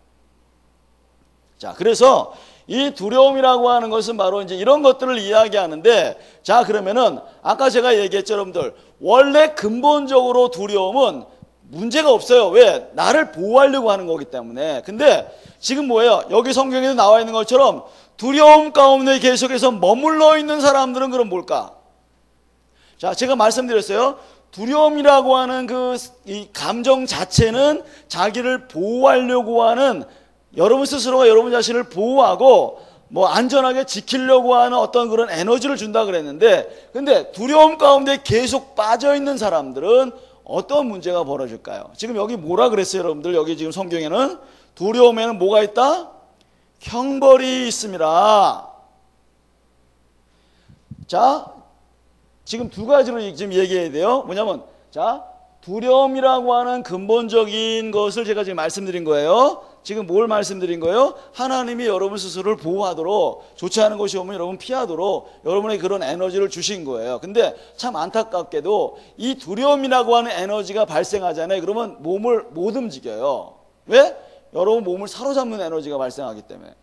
자, 그래서 이 두려움이라고 하는 것은 바로 이제 이런 것들을 이야기하는데, 자, 그러면은 아까 제가 얘기했죠, 여러분들. 원래 근본적으로 두려움은 문제가 없어요. 왜? 나를 보호하려고 하는 거기 때문에. 근데 지금 뭐예요? 여기 성경에도 나와 있는 것처럼 두려움 가운데 계속해서 머물러 있는 사람들은 그럼 뭘까? 자, 제가 말씀드렸어요. 두려움이라고 하는 이 감정 자체는 자기를 보호하려고 하는, 여러분 스스로가 여러분 자신을 보호하고 뭐 안전하게 지키려고 하는 어떤 그런 에너지를 준다 그랬는데, 근데 두려움 가운데 계속 빠져 있는 사람들은 어떤 문제가 벌어질까요? 지금 여기 뭐라 그랬어요, 여러분들? 여기 지금 성경에는 두려움에는 뭐가 있다? 형벌이 있습니다. 자, 지금 두 가지로 지금 얘기해야 돼요. 뭐냐면, 자, 두려움이라고 하는 근본적인 것을 제가 지금 말씀드린 거예요. 지금 뭘 말씀드린 거예요? 하나님이 여러분 스스로를 보호하도록, 좋지 않은 것이 오면 여러분 피하도록 여러분에게 그런 에너지를 주신 거예요. 근데 참 안타깝게도 이 두려움이라고 하는 에너지가 발생하잖아요. 그러면 몸을 못 움직여요. 왜? 여러분 몸을 사로잡는 에너지가 발생하기 때문에.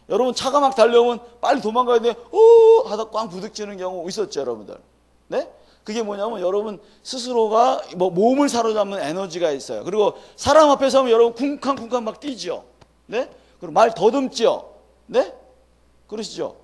여러분 차가 막 달려오면 빨리 도망가야 돼. 오! 하다 꽝 부딪히는 경우 있었죠, 여러분들. 네? 그게 뭐냐면 여러분 스스로가 뭐 몸을 사로잡는 에너지가 있어요. 그리고 사람 앞에 서면 여러분 쿵쾅쿵쾅 막 뛰죠. 네? 그리고 말 더듬죠. 네? 그러시죠?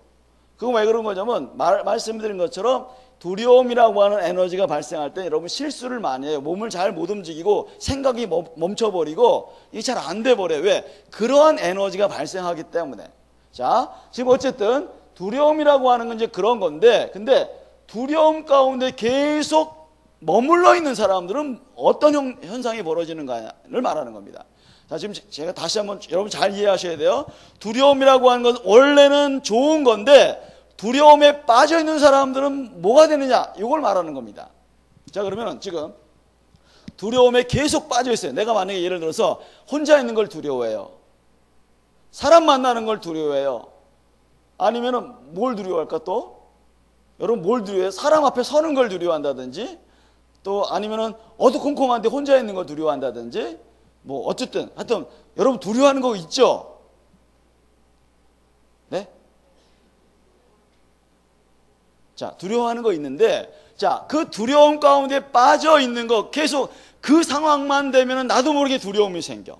그거 왜 그런 거냐면 말씀드린 것처럼 두려움이라고 하는 에너지가 발생할 때 여러분 실수를 많이 해요. 몸을 잘 못 움직이고 생각이 멈춰버리고 이게 잘 안 돼버려요. 왜? 그러한 에너지가 발생하기 때문에. 자, 지금 어쨌든 두려움이라고 하는 건 이제 그런 건데, 근데 두려움 가운데 계속 머물러 있는 사람들은 어떤 현상이 벌어지는가를 말하는 겁니다. 자, 지금 제가 다시 한번 여러분 잘 이해하셔야 돼요. 두려움이라고 하는 건 원래는 좋은 건데 두려움에 빠져 있는 사람들은 뭐가 되느냐? 이걸 말하는 겁니다. 자, 그러면 지금 두려움에 계속 빠져 있어요. 내가 만약에 예를 들어서 혼자 있는 걸 두려워해요. 사람 만나는 걸 두려워해요. 아니면은 뭘 두려워할까 또? 여러분 뭘 두려워해요? 사람 앞에 서는 걸 두려워한다든지, 또 아니면은 어두컴컴한데 혼자 있는 걸 두려워한다든지, 뭐 어쨌든 하여튼 여러분 두려워하는 거 있죠? 네? 자, 두려워하는 거 있는데, 자, 그 두려움 가운데 빠져 있는 거, 계속 그 상황만 되면은 나도 모르게 두려움이 생겨.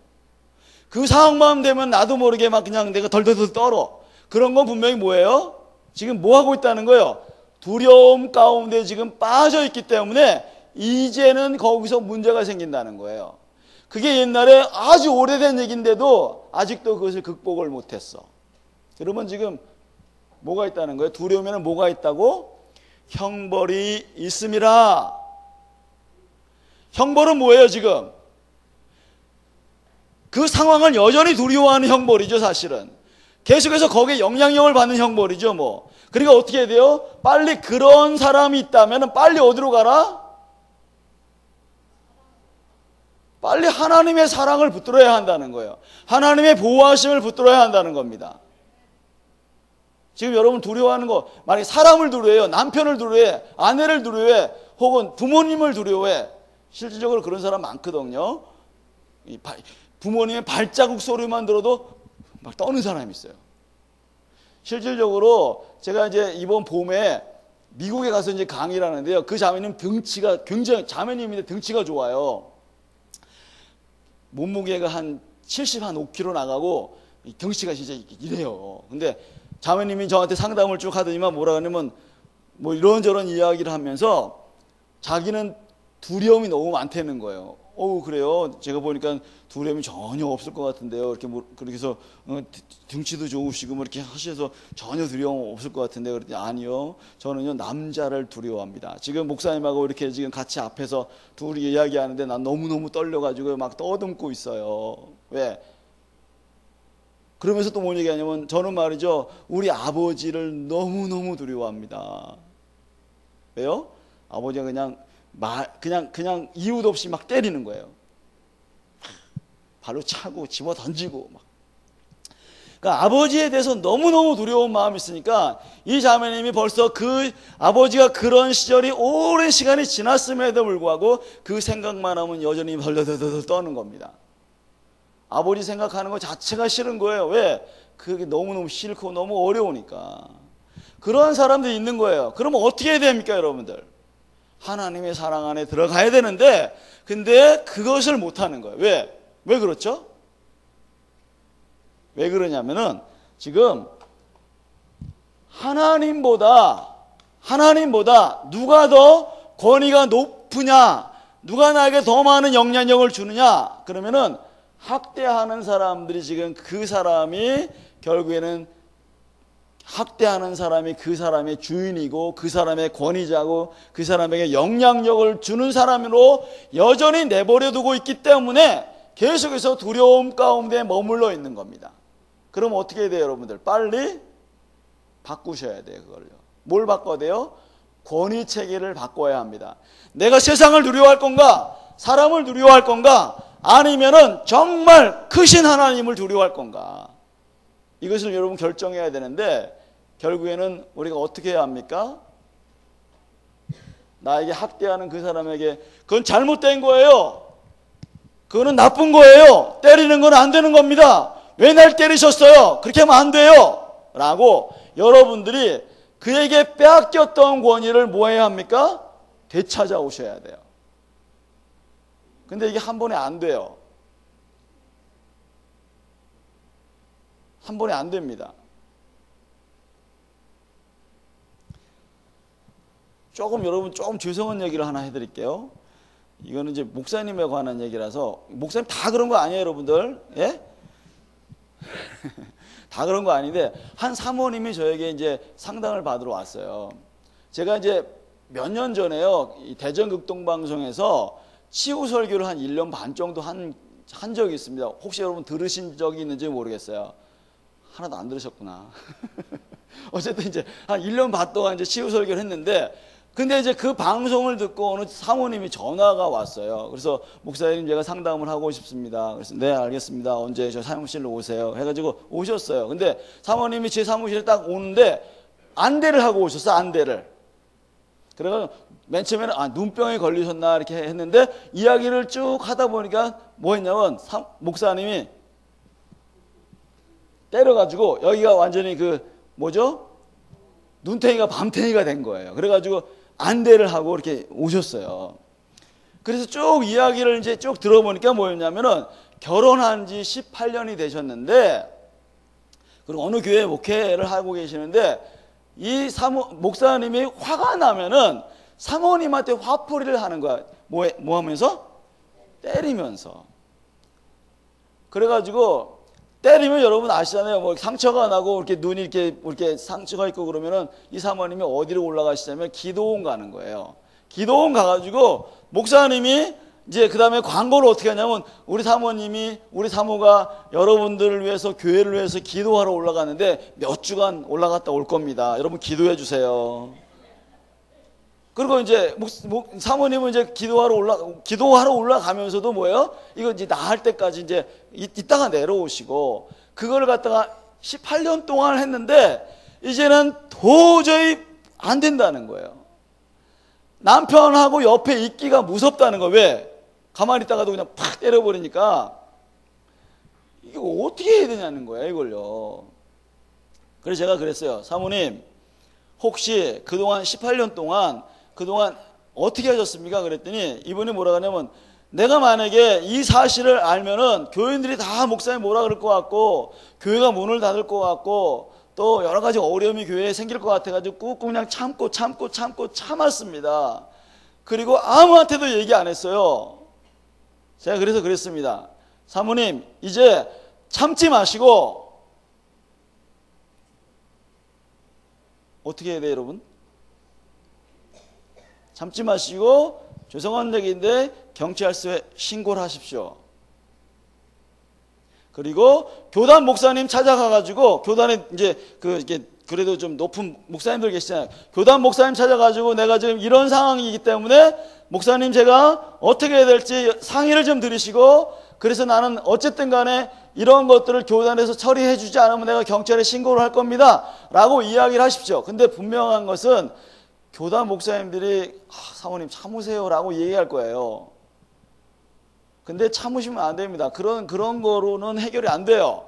그 상황만 되면 나도 모르게 막 그냥 내가 덜덜덜 떨어. 그런 건 분명히 뭐예요? 지금 뭐 하고 있다는 거예요? 두려움 가운데 지금 빠져 있기 때문에 이제는 거기서 문제가 생긴다는 거예요. 그게 옛날에 아주 오래된 얘기인데도 아직도 그것을 극복을 못했어. 그러면 지금 뭐가 있다는 거예요? 두려움에는 뭐가 있다고? 형벌이 있음이라. 형벌은 뭐예요 지금? 그 상황을 여전히 두려워하는 형벌이죠 사실은. 계속해서 거기에 영향력을 받는 형벌이죠 뭐. 그러니까 어떻게 해야 돼요? 빨리 그런 사람이 있다면 빨리 어디로 가라? 빨리 하나님의 사랑을 붙들어야 한다는 거예요. 하나님의 보호하심을 붙들어야 한다는 겁니다. 지금 여러분 두려워하는 거, 만약에 사람을 두려워해요, 남편을 두려워해, 아내를 두려워해, 혹은 부모님을 두려워해. 실질적으로 그런 사람 많거든요. 부모님의 발자국 소리만 들어도 막 떠는 사람이 있어요. 실질적으로 제가 이제 이번 봄에 미국에 가서 이제 강의를 하는데요. 그 자매님 등치가 굉장히, 자매님인데 등치가 좋아요. 몸무게가 한 75kg 나가고 등치가 진짜 이래요. 근데 자매님이 저한테 상담을 쭉 하더니만 뭐라 하냐면 뭐 이런저런 이야기를 하면서 자기는 두려움이 너무 많다는 거예요. 그래요. 제가 보니까 두려움이 전혀 없을 것 같은데요. 이렇게 그렇게 해서 등치도 좋으시고 뭐 이렇게 하셔서 전혀 두려움 없을 것 같은데, 그랬더니 아니요. 저는요 남자를 두려워합니다. 지금 목사님하고 이렇게 지금 같이 앞에서 둘이 이야기하는데 난 너무너무 떨려가지고 막 떠듬고 있어요. 왜? 그러면서 또 뭔 얘기하냐면 저는 말이죠 우리 아버지를 너무너무 두려워합니다. 왜요? 아버지가 그냥 이유도 없이 막 때리는 거예요. 발로 차고 집어 던지고 막. 그러니까 아버지에 대해서 너무너무 두려운 마음이 있으니까 이 자매님이 벌써 그 아버지가 그런 시절이 오랜 시간이 지났음에도 불구하고 그 생각만 하면 여전히 덜덜덜 떠는 겁니다. 아버지 생각하는 것 자체가 싫은 거예요. 왜? 그게 너무너무 싫고 너무 어려우니까. 그런 사람들이 있는 거예요. 그러면 어떻게 해야 됩니까 여러분들? 하나님의 사랑 안에 들어가야 되는데, 근데 그것을 못하는 거예요. 왜? 왜 그렇죠? 왜 그러냐면은 지금 하나님보다 누가 더 권위가 높으냐, 누가 나에게 더 많은 영향력을 주느냐, 그러면은 학대하는 사람들이 지금 그 사람이 결국에는 학대하는 사람이 그 사람의 주인이고 그 사람의 권위자고 그 사람에게 영향력을 주는 사람으로 여전히 내버려 두고 있기 때문에 계속해서 두려움 가운데 머물러 있는 겁니다. 그럼 어떻게 해야 돼요 여러분들? 빨리 바꾸셔야 돼요. 그걸요. 뭘 바꿔야 돼요? 권위체계를 바꿔야 합니다. 내가 세상을 두려워할 건가? 사람을 두려워할 건가? 아니면은 정말 크신 하나님을 두려워할 건가? 이것을 여러분 결정해야 되는데, 결국에는 우리가 어떻게 해야 합니까? 나에게 학대하는 그 사람에게 그건 잘못된 거예요. 그거는 나쁜 거예요. 때리는 건 안 되는 겁니다. 왜 날 때리셨어요? 그렇게 하면 안 돼요. 라고 여러분들이 그에게 빼앗겼던 권위를 뭐 해야 합니까? 되찾아오셔야 돼요. 근데 이게 한 번에 안 돼요. 한 번에 안 됩니다. 여러분 조금 죄송한 얘기를 하나 해드릴게요. 이거는 이제 목사님에 관한 얘기라서, 목사님 다 그런 거 아니에요 여러분들? 예? 다 그런 거 아닌데, 한 사모님이 저에게 이제 상담을 받으러 왔어요. 제가 이제 몇 년 전에요, 이 대전극동방송에서 치유 설교를 한 1년 반 정도 한 적이 있습니다. 혹시 여러분 들으신 적이 있는지 모르겠어요. 하나도 안 들으셨구나. 어쨌든 이제 한 1년 반 동안 이제 치유 설교를 했는데, 근데 이제 그 방송을 듣고 어느 사모님이 전화가 왔어요. 그래서 목사님 제가 상담을 하고 싶습니다. 그래서 네 알겠습니다. 언제 저 사무실로 오세요. 해가지고 오셨어요. 근데 사모님이 제 사무실에 딱 오는데 안대를 하고 오셨어. 안대를. 그래서 맨 처음에는 눈병에 걸리셨나 이렇게 했는데 이야기를 쭉 하다 보니까 뭐 했냐면 목사님이 때려가지고 여기가 완전히 그 뭐죠? 눈탱이가 밤탱이가 된 거예요. 그래가지고 안대를 하고 이렇게 오셨어요. 그래서 쭉 이야기를 이제 쭉 들어보니까 뭐였냐면은 결혼한 지 18년이 되셨는데 그리고 어느 교회 목회를 하고 계시는데 이 목사님이 화가 나면은 사모님한테 화풀이를 하는 거야. 뭐 하면서? 때리면서. 그래가지고 때리면 여러분 아시잖아요. 뭐 상처가 나고 이렇게 눈이 이렇게 상처가 있고 그러면은 이 사모님이 어디로 올라가시냐면 기도원 가는 거예요. 기도원 가가지고 목사님이 이제 그 다음에 광고를 어떻게 하냐면 우리 사모가 여러분들을 위해서 교회를 위해서 기도하러 올라가는데 몇 주간 올라갔다 올 겁니다. 여러분 기도해 주세요. 그리고 이제 사모님은 이제 기도하러 올라가면서도 뭐예요? 이거 이제 나을 때까지 이제 이따가 내려오시고 그걸 갖다가 18년 동안 했는데 이제는 도저히 안 된다는 거예요. 남편하고 옆에 있기가 무섭다는 거. 왜? 가만히 있다가도 그냥 팍 때려버리니까 이거 어떻게 해야 되냐는 거예요, 이걸요. 그래서 제가 그랬어요. 사모님, 혹시 그동안 18년 동안 어떻게 하셨습니까? 그랬더니 이분이 뭐라 하냐면 내가 만약에 이 사실을 알면은 교인들이 다 목사님 뭐라 그럴 것 같고 교회가 문을 닫을 것 같고 또 여러 가지 어려움이 교회에 생길 것 같아가지고 꾹꾹 그냥 참았습니다. 그리고 아무한테도 얘기 안 했어요. 제가 그래서 그랬습니다. 사모님, 이제 참지 마시고 어떻게 해야 돼요, 여러분? 참지 마시고 죄송한 얘기인데 경찰서에 신고를 하십시오. 그리고 교단 목사님 찾아가가지고 교단에 이제 이게 그래도 좀 높은 목사님들 계시잖아요. 교단 목사님 찾아가지고 내가 지금 이런 상황이기 때문에 목사님 제가 어떻게 해야 될지 상의를 좀 드리시고 그래서 나는 어쨌든 간에 이런 것들을 교단에서 처리해 주지 않으면 내가 경찰에 신고를 할 겁니다. 라고 이야기를 하십시오. 근데 분명한 것은 교단 목사님들이 사모님 참으세요 라고 얘기할 거예요. 근데 참으시면 안 됩니다. 그런 거로는 해결이 안 돼요.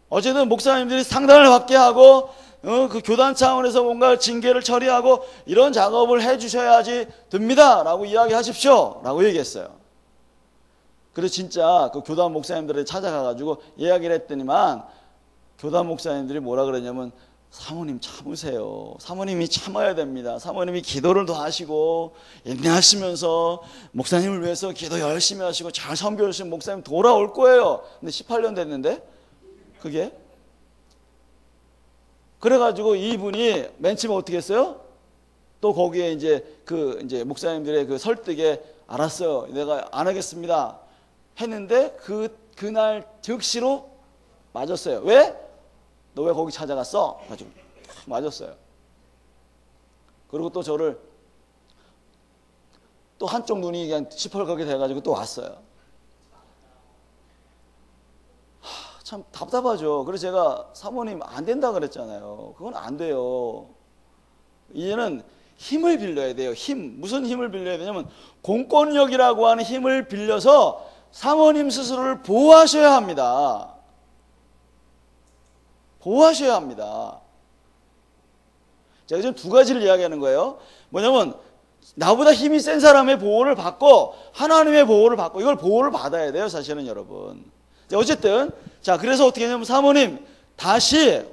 어쨌든 목사님들이 상담을 받게 하고 그 교단 차원에서 뭔가 징계를 처리하고 이런 작업을 해 주셔야지 됩니다 라고 이야기하십시오 라고 얘기했어요. 그래서 진짜 그 교단 목사님들을 찾아가가지고 이야기를 했더니만 교단 목사님들이 뭐라 그러냐면 사모님 참으세요. 사모님이 참아야 됩니다. 사모님이 기도를 더 하시고 인내하시면서 목사님을 위해서 기도 열심히 하시고 잘 섬겨 주시면 목사님 돌아올 거예요. 근데 18년 됐는데 그게 그래가지고 이분이 맨 처음에 어떻게 했어요? 또 거기에 이제 이제 목사님들의 그 설득에 알았어요. 내가 안 하겠습니다. 했는데 그날 즉시로 맞았어요. 왜? 너 왜 거기 찾아갔어? 가지고 맞았어요. 그리고 또 저를 또 한쪽 눈이 그냥 시퍼렇게 돼가지고 또 왔어요. 참 답답하죠. 그래서 제가 사모님 안 된다 그랬잖아요. 그건 안 돼요. 이제는 힘을 빌려야 돼요. 무슨 힘을 빌려야 되냐면 공권력이라고 하는 힘을 빌려서 사모님 스스로를 보호하셔야 합니다. 보호하셔야 합니다. 제가 지금 두 가지를 이야기하는 거예요. 뭐냐면 나보다 힘이 센 사람의 보호를 받고 하나님의 보호를 받고 이걸 보호를 받아야 돼요. 사실은 여러분. 어쨌든 자 그래서 어떻게 하냐면 사모님 다시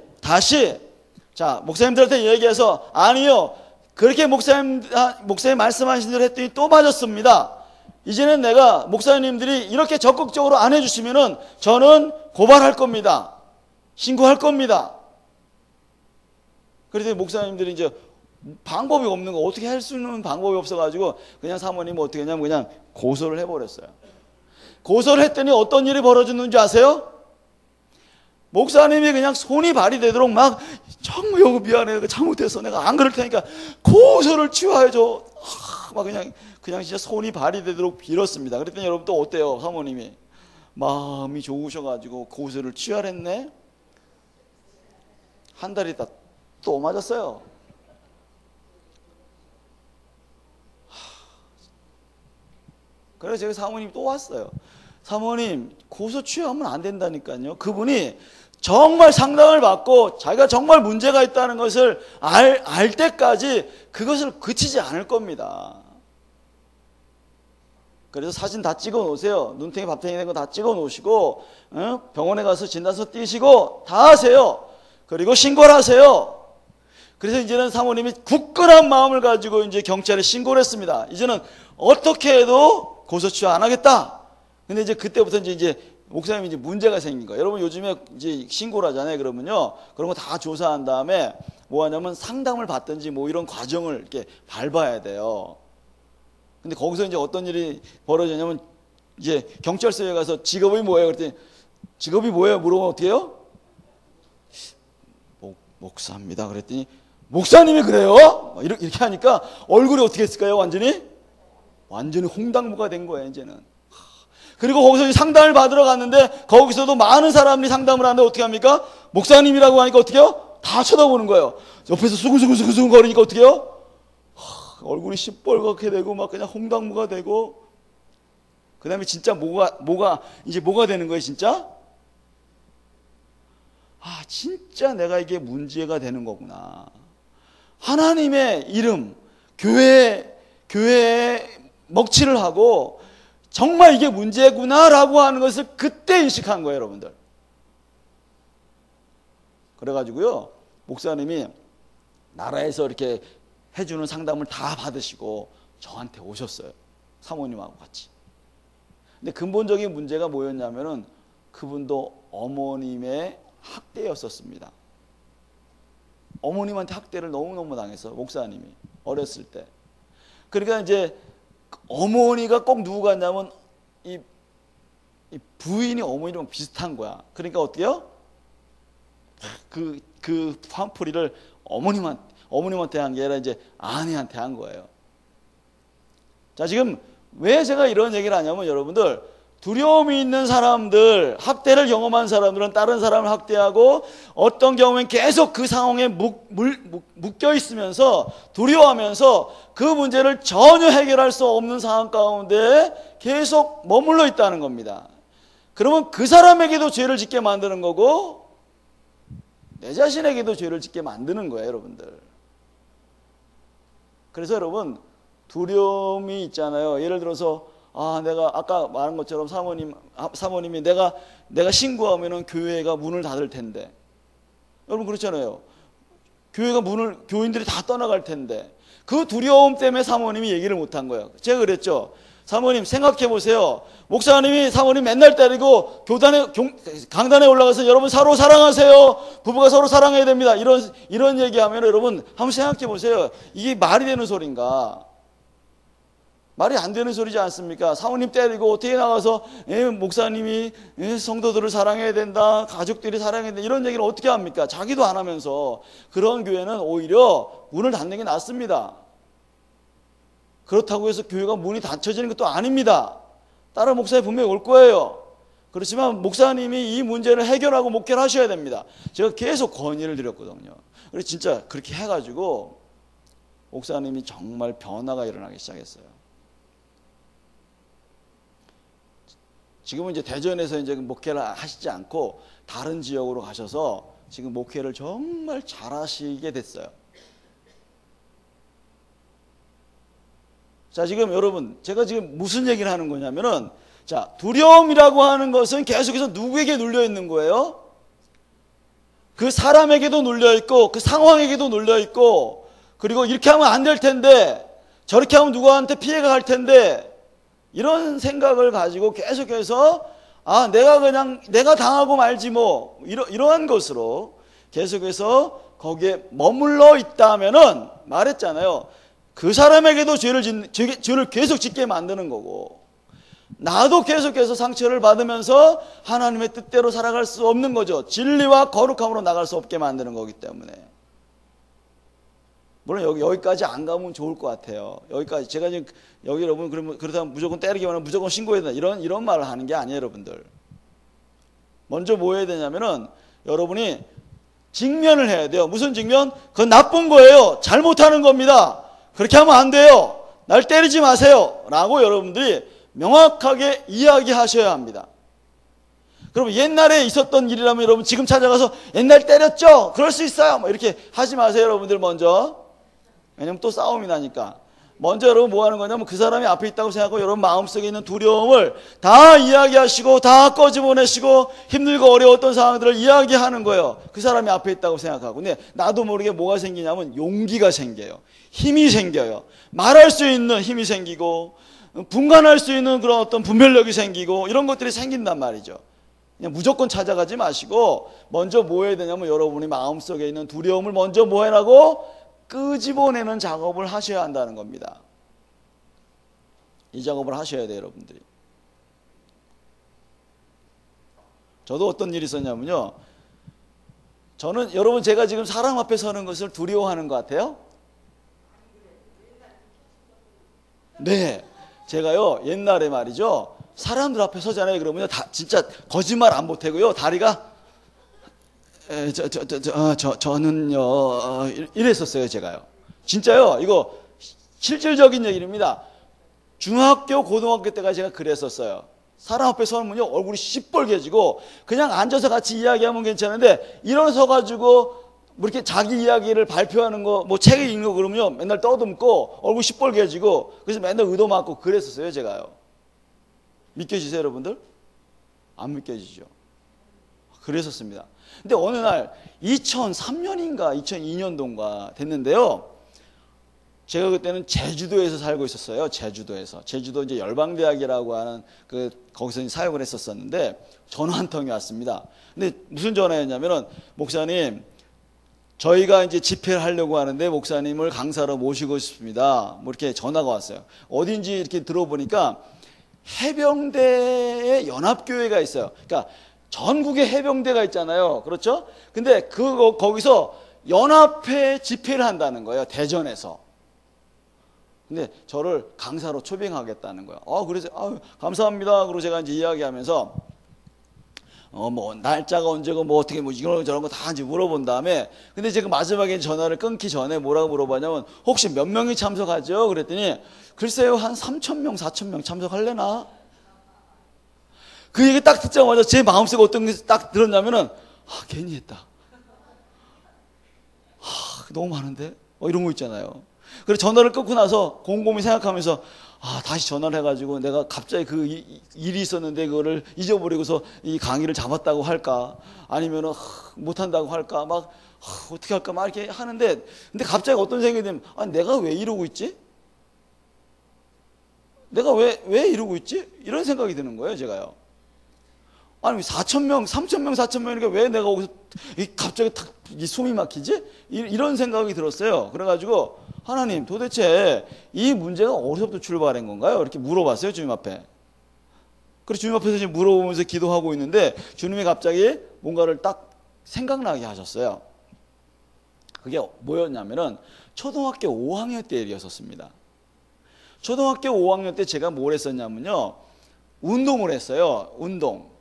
자 목사님들한테 얘기해서 아니요 그렇게 목사님 말씀하신 대로 했더니 또 맞았습니다. 이제는 내가 목사님들이 이렇게 적극적으로 안 해주시면은 저는 고발할 겁니다. 신고할 겁니다. 그래서 목사님들이 이제 방법이 없는 거 어떻게 할 수 있는 방법이 없어가지고 그냥 사모님 어떻게 했냐면 그냥 고소를 해버렸어요. 고소를 했더니 어떤 일이 벌어졌는지 아세요? 목사님이 그냥 손이 발이 되도록 막 정말 여보 미안해, 내가 잘못했어, 내가 안 그럴 테니까 고소를 취하해줘. 막 그냥 진짜 손이 발이 되도록 빌었습니다. 그랬더니 여러분 또 어때요? 사모님이 마음이 좋으셔가지고 고소를 취하랬네. 한 달 있다 또 맞았어요. 그래서 제가 사모님 또 왔어요. 사모님 고소 취하면 안 된다니까요. 그분이 정말 상담을 받고 자기가 정말 문제가 있다는 것을 알 때까지 그것을 그치지 않을 겁니다. 그래서 사진 다 찍어 놓으세요. 눈탱이 밥탱이 된 거 다 찍어 놓으시고 병원에 가서 진단서 띄시고 다 하세요. 그리고 신고를 하세요. 그래서 이제는 사모님이 굳건한 마음을 가지고 이제 경찰에 신고를 했습니다. 이제는 어떻게 해도 고소 취하 안 하겠다. 근데 이제 그때부터 이제 목사님이 이제 문제가 생긴 거예요. 여러분 요즘에 이제 신고를 하잖아요. 그러면요, 그런 거 다 조사한 다음에 뭐 하냐면 상담을 받든지 뭐 이런 과정을 이렇게 밟아야 돼요. 근데 거기서 이제 어떤 일이 벌어지냐면 이제 경찰서에 가서 직업이 뭐예요? 그랬더니 직업이 뭐예요? 물어보면 어떻게 해요? 목사입니다. 그랬더니 목사님이 그래요? 이렇게 하니까 얼굴이 어떻게 했을까요? 완전히 홍당무가 된 거예요, 이제는. 그리고 거기서 상담을 받으러 갔는데 거기서도 많은 사람들이 상담을 하는데 어떻게 합니까? 목사님이라고 하니까 어떻게 해요? 다 쳐다보는 거예요. 옆에서 수근수근 거리니까 어떻게 해요? 얼굴이 시뻘겋게 되고 막 그냥 홍당무가 되고, 그 다음에 진짜 뭐가 되는 거예요, 진짜? 진짜 내가 이게 문제가 되는 거구나. 하나님의 이름, 교회에 먹칠을 하고 정말 이게 문제구나라고 하는 것을 그때 인식한 거예요, 여러분들. 그래가지고요, 목사님이 나라에서 이렇게 해주는 상담을 다 받으시고 저한테 오셨어요. 사모님하고 같이. 근데 근본적인 문제가 뭐였냐면은 그분도 어머님의 학대였었습니다. 어머님한테 학대를 너무너무 당해서, 목사님이 어렸을 때. 그러니까 이제 어머니가 꼭 누구 같냐면 이 부인이 어머니랑 비슷한 거야. 그러니까 어때요? 그 화풀이를 어머님한테 한 게 아니라 이제 아내한테 한 거예요. 자, 지금 왜 제가 이런 얘기를 하냐면, 여러분들, 두려움이 있는 사람들, 학대를 경험한 사람들은 다른 사람을 학대하고 어떤 경우엔 계속 그 상황에 묶여 있으면서 두려워하면서 그 문제를 전혀 해결할 수 없는 상황 가운데 계속 머물러 있다는 겁니다. 그러면 그 사람에게도 죄를 짓게 만드는 거고 내 자신에게도 죄를 짓게 만드는 거예요, 여러분들. 그래서 여러분, 두려움이 있잖아요. 예를 들어서 내가 아까 말한 것처럼 사모님이 내가 신고하면은 교회가 문을 닫을 텐데, 여러분 그렇잖아요. 교인들이 다 떠나갈 텐데, 그 두려움 때문에 사모님이 얘기를 못한 거예요. 제가 그랬죠. 사모님 생각해 보세요. 목사님이 사모님 맨날 때리고 강단에 올라가서 여러분 서로 사랑하세요. 부부가 서로 사랑해야 됩니다. 이런 얘기하면 여러분 한번 생각해 보세요. 이게 말이 되는 소린가? 말이 안 되는 소리지 않습니까? 사모님 때리고 어떻게 나가서 목사님이 성도들을 사랑해야 된다, 가족들이 사랑해야 된다, 이런 얘기를 어떻게 합니까? 자기도 안 하면서. 그런 교회는 오히려 문을 닫는 게 낫습니다. 그렇다고 해서 교회가 문이 닫혀지는 것도 아닙니다. 다른 목사님 분명히 올 거예요. 그렇지만 목사님이 이 문제를 해결하고 목회를 하셔야 됩니다. 제가 계속 건의를 드렸거든요. 그래서 진짜 그렇게 해가지고 목사님이 정말 변화가 일어나기 시작했어요. 지금은 이제 대전에서 이제 목회를 하시지 않고 다른 지역으로 가셔서 지금 목회를 정말 잘 하시게 됐어요. 자, 지금 여러분, 제가 지금 무슨 얘기를 하는 거냐면은, 자, 두려움이라고 하는 것은 계속해서 누구에게 눌려 있는 거예요? 그 사람에게도 눌려 있고, 그 상황에게도 눌려 있고, 그리고 이렇게 하면 안 될 텐데, 저렇게 하면 누구한테 피해가 갈 텐데, 이런 생각을 가지고 계속해서 내가 당하고 말지 뭐 이러한 것으로 계속해서 거기에 머물러 있다면은, 말했잖아요. 그 사람에게도 죄를 계속 짓게 만드는 거고, 나도 계속해서 상처를 받으면서 하나님의 뜻대로 살아갈 수 없는 거죠. 진리와 거룩함으로 나갈 수 없게 만드는 거기 때문에. 물론 여기까지 안 가면 좋을 것 같아요. 여기까지 제가 지금 여기 여러분 그러면 그렇다면 무조건 때리기만 하면 무조건 신고해야 된다. 이런 말을 하는 게 아니에요, 여러분들. 먼저 뭐 해야 되냐면은 여러분이 직면을 해야 돼요. 무슨 직면? 그건 나쁜 거예요. 잘못하는 겁니다. 그렇게 하면 안 돼요. 날 때리지 마세요. 라고 여러분들이 명확하게 이야기하셔야 합니다. 그럼 옛날에 있었던 일이라면 여러분 지금 찾아가서 옛날 때렸죠? 그럴 수 있어요. 뭐 이렇게 하지 마세요, 여러분들 먼저. 왜냐면 또 싸움이 나니까. 먼저 여러분 뭐 하는 거냐면 그 사람이 앞에 있다고 생각하고 여러분 마음속에 있는 두려움을 다 이야기하시고 다 꺼집어내시고 힘들고 어려웠던 상황들을 이야기하는 거예요. 그 사람이 앞에 있다고 생각하고. 근데 나도 모르게 뭐가 생기냐면 용기가 생겨요. 힘이 생겨요. 말할 수 있는 힘이 생기고 분간할 수 있는 그런 어떤 분별력이 생기고 이런 것들이 생긴단 말이죠. 그냥 무조건 찾아가지 마시고 먼저 뭐 해야 되냐면 여러분이 마음속에 있는 두려움을 먼저 뭐 해라고? 끄집어내는 작업을 하셔야 한다는 겁니다. 이 작업을 하셔야 돼요, 여러분들이. 저도 어떤 일이 있었냐면요. 저는 여러분 제가 지금 사람 앞에 서는 것을 두려워하는 것 같아요? 네. 제가요, 옛날에 말이죠. 사람들 앞에 서잖아요. 그러면요, 진짜 거짓말 안 못하고요. 다리가, 저는요, 이랬었어요, 제가요. 진짜요, 이거 실질적인 얘기입니다. 중학교, 고등학교 때까지 제가 그랬었어요. 사람 앞에 서면요, 얼굴이 시뻘개지고, 그냥 앉아서 같이 이야기하면 괜찮은데, 일어서가지고, 뭐 이렇게 자기 이야기를 발표하는 거, 뭐 책에 읽는 거 그러면요, 맨날 떠듬고, 얼굴 시뻘개지고, 그래서 맨날 의도 맞고 그랬었어요, 제가요. 믿겨지세요, 여러분들? 안 믿겨지죠? 그랬었습니다. 근데 어느 날 2003년인가 2002년도인가 됐는데요. 제가 그때는 제주도에서 살고 있었어요. 제주도 이제 열방대학이라고 하는 거기서 사역을 했었었는데 전화 한 통이 왔습니다. 근데 무슨 전화였냐면은 목사님, 저희가 이제 집회를 하려고 하는데 목사님을 강사로 모시고 싶습니다. 뭐 이렇게 전화가 왔어요. 어딘지 이렇게 들어보니까 해병대의 연합교회가 있어요. 그러니까 전국에 해병대가 있잖아요. 그렇죠? 근데 거기서 연합회 집회를 한다는 거예요. 대전에서. 근데 저를 강사로 초빙하겠다는 거예요. 그래서 감사합니다. 그리고 제가 이제 이야기하면서 뭐 날짜가 언제고 뭐 어떻게 뭐 이런 저런 거 다 이제 물어본 다음에 근데 제가 마지막에 전화를 끊기 전에 뭐라고 물어봤냐면 혹시 몇 명이 참석하죠? 그랬더니 글쎄요 한 3,000명 4,000명 참석할래나? 그 얘기 딱 듣자마자 제 마음속에 어떤 게 딱 들었냐면은 괜히 했다. 너무 많은데? 이런 거 있잖아요. 그래서 전화를 끊고 나서 곰곰이 생각하면서 다시 전화를 해가지고 내가 갑자기 그 일이 있었는데 그거를 잊어버리고서 이 강의를 잡았다고 할까? 아니면은 못한다고 할까? 막 어떻게 할까? 막 이렇게 하는데 근데 갑자기 어떤 생각이 들면 내가 왜 이러고 있지? 내가 왜 이러고 있지? 이런 생각이 드는 거예요, 제가요. 아니 4,000명, 3,000명, 4,000명이니까 왜 내가 거기서 갑자기 탁 숨이 막히지? 이런 생각이 들었어요. 그래가지고 하나님 도대체 이 문제가 어디서부터 출발한 건가요? 이렇게 물어봤어요, 주님 앞에. 그래서 주님 앞에서 지금 물어보면서 기도하고 있는데 주님이 갑자기 뭔가를 딱 생각나게 하셨어요. 그게 뭐였냐면은 초등학교 5학년 때 일이었었습니다. 초등학교 5학년 때 제가 뭘 했었냐면요. 운동을 했어요. 운동.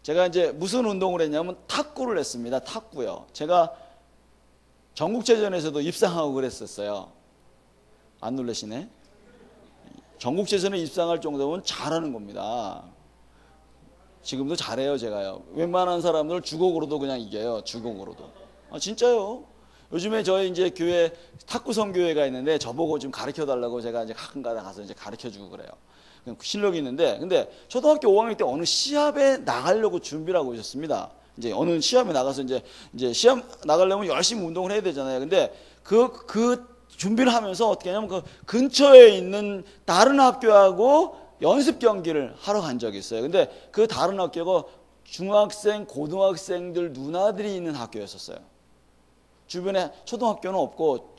제가 이제 무슨 운동을 했냐면 탁구를 했습니다. 탁구요. 제가 전국체전에서도 입상하고 그랬었어요. 안 놀라시네? 전국체전에 입상할 정도면 잘하는 겁니다. 지금도 잘해요, 제가요. 웬만한 사람들 주걱으로도 그냥 이겨요. 주걱으로도. 진짜요. 요즘에 저희 이제 교회 탁구 선교회가 있는데 저보고 좀 가르쳐 달라고 제가 이제 가끔가다 가서 이제 가르쳐 주고 그래요. 실력이 있는데, 근데 초등학교 5학년 때 어느 시합에 나가려고 준비를 하고 있었습니다. 이제 어느 시합에 나가서 이제 시합 나가려면 열심히 운동을 해야 되잖아요. 근데 그 준비를 하면서 어떻게 하냐면 그 근처에 있는 다른 학교하고 연습 경기를 하러 간 적이 있어요. 근데 그 다른 학교가 중학생, 고등학생들 누나들이 있는 학교였었어요. 주변에 초등학교는 없고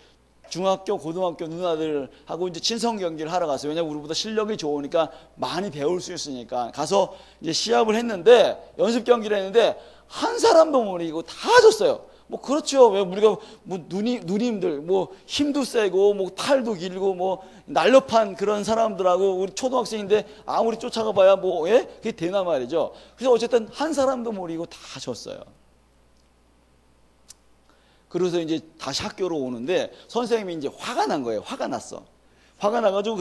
중학교, 고등학교 누나들하고 이제 친선 경기를 하러 갔어요. 왜냐면 우리보다 실력이 좋으니까 많이 배울 수 있으니까 가서 이제 시합을 했는데 연습 경기를 했는데 한 사람도 못 이기고 다 졌어요. 뭐 그렇죠. 왜 우리가 뭐 누님들 뭐 힘도 세고 뭐 팔도 길고 뭐 날렵한 그런 사람들하고 우리 초등학생인데 아무리 쫓아가 봐야 뭐 예? 그게 되나 말이죠. 그래서 어쨌든 한 사람도 못 이기고 다 졌어요. 그래서 이제 다시 학교로 오는데 선생님이 이제 화가 난 거예요. 화가 났어. 화가 나가지고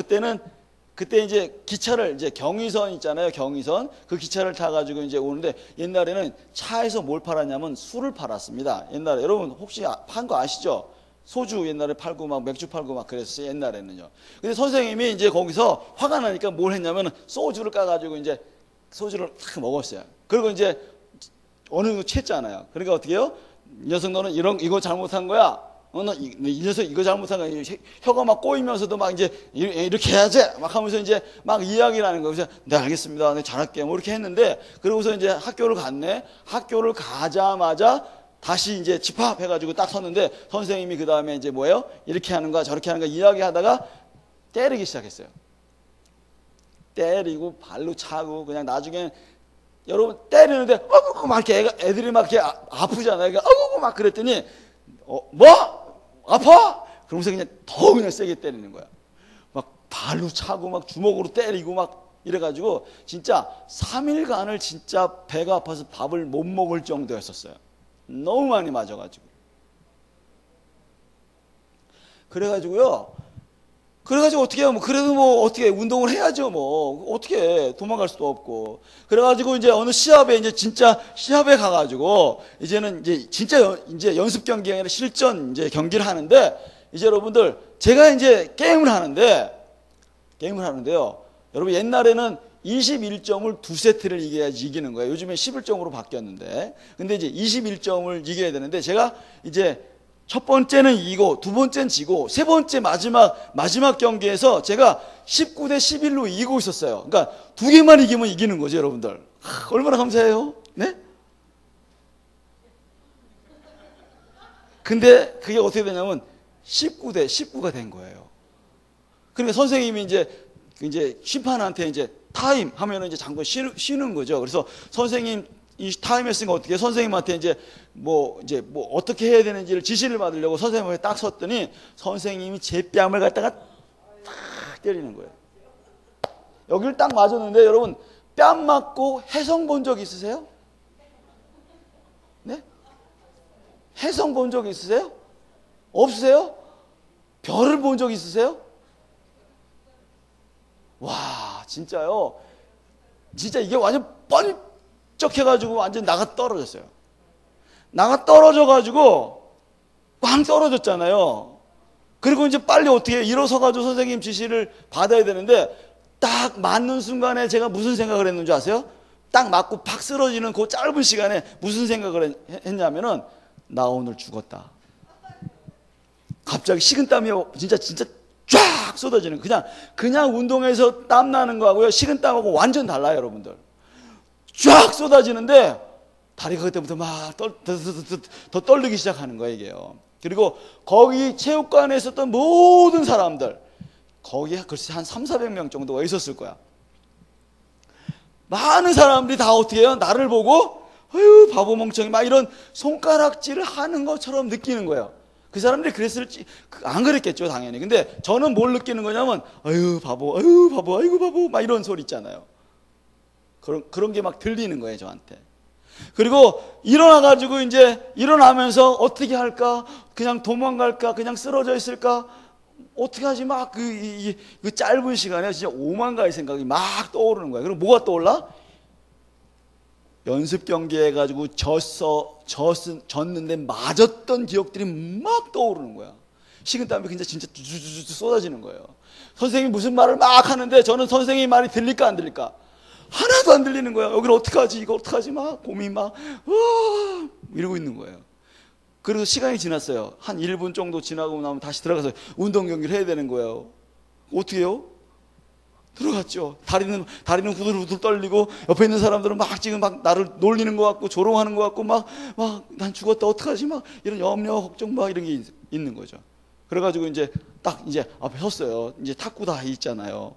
그때 이제 기차를 이제 경의선 있잖아요. 경의선 그 기차를 타가지고 이제 오는데 옛날에는 차에서 뭘 팔았냐면 술을 팔았습니다. 옛날에 여러분 혹시 판 거 아시죠? 소주 옛날에 팔고 막 맥주 팔고 막 그랬어요. 옛날에는요. 근데 선생님이 이제 거기서 화가 나니까 뭘 했냐면 소주를 까가지고 이제 소주를 탁 먹었어요. 그리고 이제 어느 정도 취했잖아요. 그러니까 어떻게 해요? 이 녀석 너는 이거 잘못한 거야. 이 녀석 이거 잘못한 거야. 혀가 막 꼬이면서도 막 이제 이렇게 해야지 막 하면서 이제 막 이야기를 하는 거예요. 그래서 네 알겠습니다. 네 잘할게요. 뭐 이렇게 했는데 그러고서 이제 학교를 갔네. 학교를 가자마자 다시 이제 집합해가지고 딱 섰는데 선생님이 그 다음에 이제 뭐예요? 이렇게 하는 거야 저렇게 하는 거야 이야기하다가 때리기 시작했어요. 때리고 발로 차고 그냥 나중에 여러분 때리는데 어구 막 이렇게 애들이 막 이렇게 아프잖아요. 어구 막 그랬더니 뭐 아파? 그러면서 그냥 더 그냥 세게 때리는 거야. 막 발로 차고 막 주먹으로 때리고 막 이래가지고 진짜 3일간을 진짜 배가 아파서 밥을 못 먹을 정도였었어요. 너무 많이 맞아가지고. 그래가지고 어떻게 해요? 뭐 그래도 뭐 어떻게 운동을 해야죠. 뭐 어떻게 도망갈 수도 없고. 그래가지고 이제 어느 시합에 이제 진짜 시합에 가가지고 이제는 이제 진짜 이제 연습 경기가 아니라 실전 이제 경기를 하는데 이제 여러분들 제가 이제 게임을 하는데요. 여러분 옛날에는 21점을 두 세트를 이겨야지 이기는 거예요. 요즘에 11점으로 바뀌었는데. 근데 이제 21점을 이겨야 되는데 제가 이제 첫 번째는 이기고 두 번째는 지고 세 번째 마지막 경기에서 제가 19대 11로 이기고 있었어요. 그러니까 두 개만 이기면 이기는 거죠, 여러분들. 얼마나 감사해요. 네? 근데 그게 어떻게 되냐면 19대 19가 된 거예요. 그러니까 선생님이 이제 심판한테 이제 타임 하면은 이제 잠깐 쉬는 거죠. 그래서 선생님 이 타임 했으니까 어떻게 선생님한테 이제 뭐 어떻게 해야 되는지를 지시를 받으려고 선생님한테 딱 섰더니 선생님이 제 뺨을 갖다가 딱 때리는 거예요. 여기를 딱 맞았는데 여러분 뺨 맞고 혜성 본 적 있으세요? 네? 혜성 본 적 있으세요? 없으세요? 별을 본 적 있으세요? 와 진짜요. 진짜 이게 완전 번쩍 해가지고 완전 나가 떨어졌어요. 나가 떨어져가지고 꽝 떨어졌잖아요. 그리고 이제 빨리 어떻게 일어서가지고 선생님 지시를 받아야 되는데 딱 맞는 순간에 제가 무슨 생각을 했는지 아세요? 딱 맞고 팍 쓰러지는 그 짧은 시간에 무슨 생각을 했냐면은 나 오늘 죽었다. 갑자기 식은땀이 진짜 쫙 쏟아지는 그냥 운동해서 땀 나는 거하고요 식은땀하고 완전 달라요 여러분들. 쫙 쏟아지는데 다리가 그때부터 막 더 떨리기 시작하는 거예요 이게요. 그리고 거기 체육관에 있었던 모든 사람들 거기에 글쎄 한 300~400명 정도가 있었을 거야. 많은 사람들이 다 어떻게 해요? 나를 보고 아유 바보 멍청이 막 이런 손가락질을 하는 것처럼 느끼는 거예요. 그 사람들이 그랬을지 안 그랬겠죠 당연히. 근데 저는 뭘 느끼는 거냐면 아유 바보 아이고 바보 막 이런 소리 있잖아요. 그런 게 막 들리는 거예요 저한테. 그리고 일어나가지고 이제 일어나면서 어떻게 할까? 그냥 도망갈까? 그냥 쓰러져 있을까? 어떻게 하지? 막 그 짧은 시간에 진짜 오만 가지 생각이 막 떠오르는 거예요. 그리고 뭐가 떠올라? 연습 경기 해가지고 졌는데 맞았던 기억들이 막 떠오르는 거야. 식은땀이 진짜 쏟아지는 거예요. 선생님이 무슨 말을 막 하는데 저는 선생님 말이 들릴까 안 들릴까? 하나도 안 들리는 거야. 여기를 어떡하지? 이거 어떡하지? 막 고민 막 이러고 있는 거예요. 그래서 시간이 지났어요. 한 1분 정도 지나고 나면 다시 들어가서 운동 경기를 해야 되는 거예요. 어떻게 해요? 들어갔죠. 다리는 후들후들 떨리고 옆에 있는 사람들은 지금 나를 놀리는 것 같고 조롱하는 것 같고 막 난 죽었다 어떡하지? 막 이런 염려 걱정 막 이런 게 있는 거죠. 그래가지고 이제 앞에 섰어요. 이제 탁구 다 있잖아요.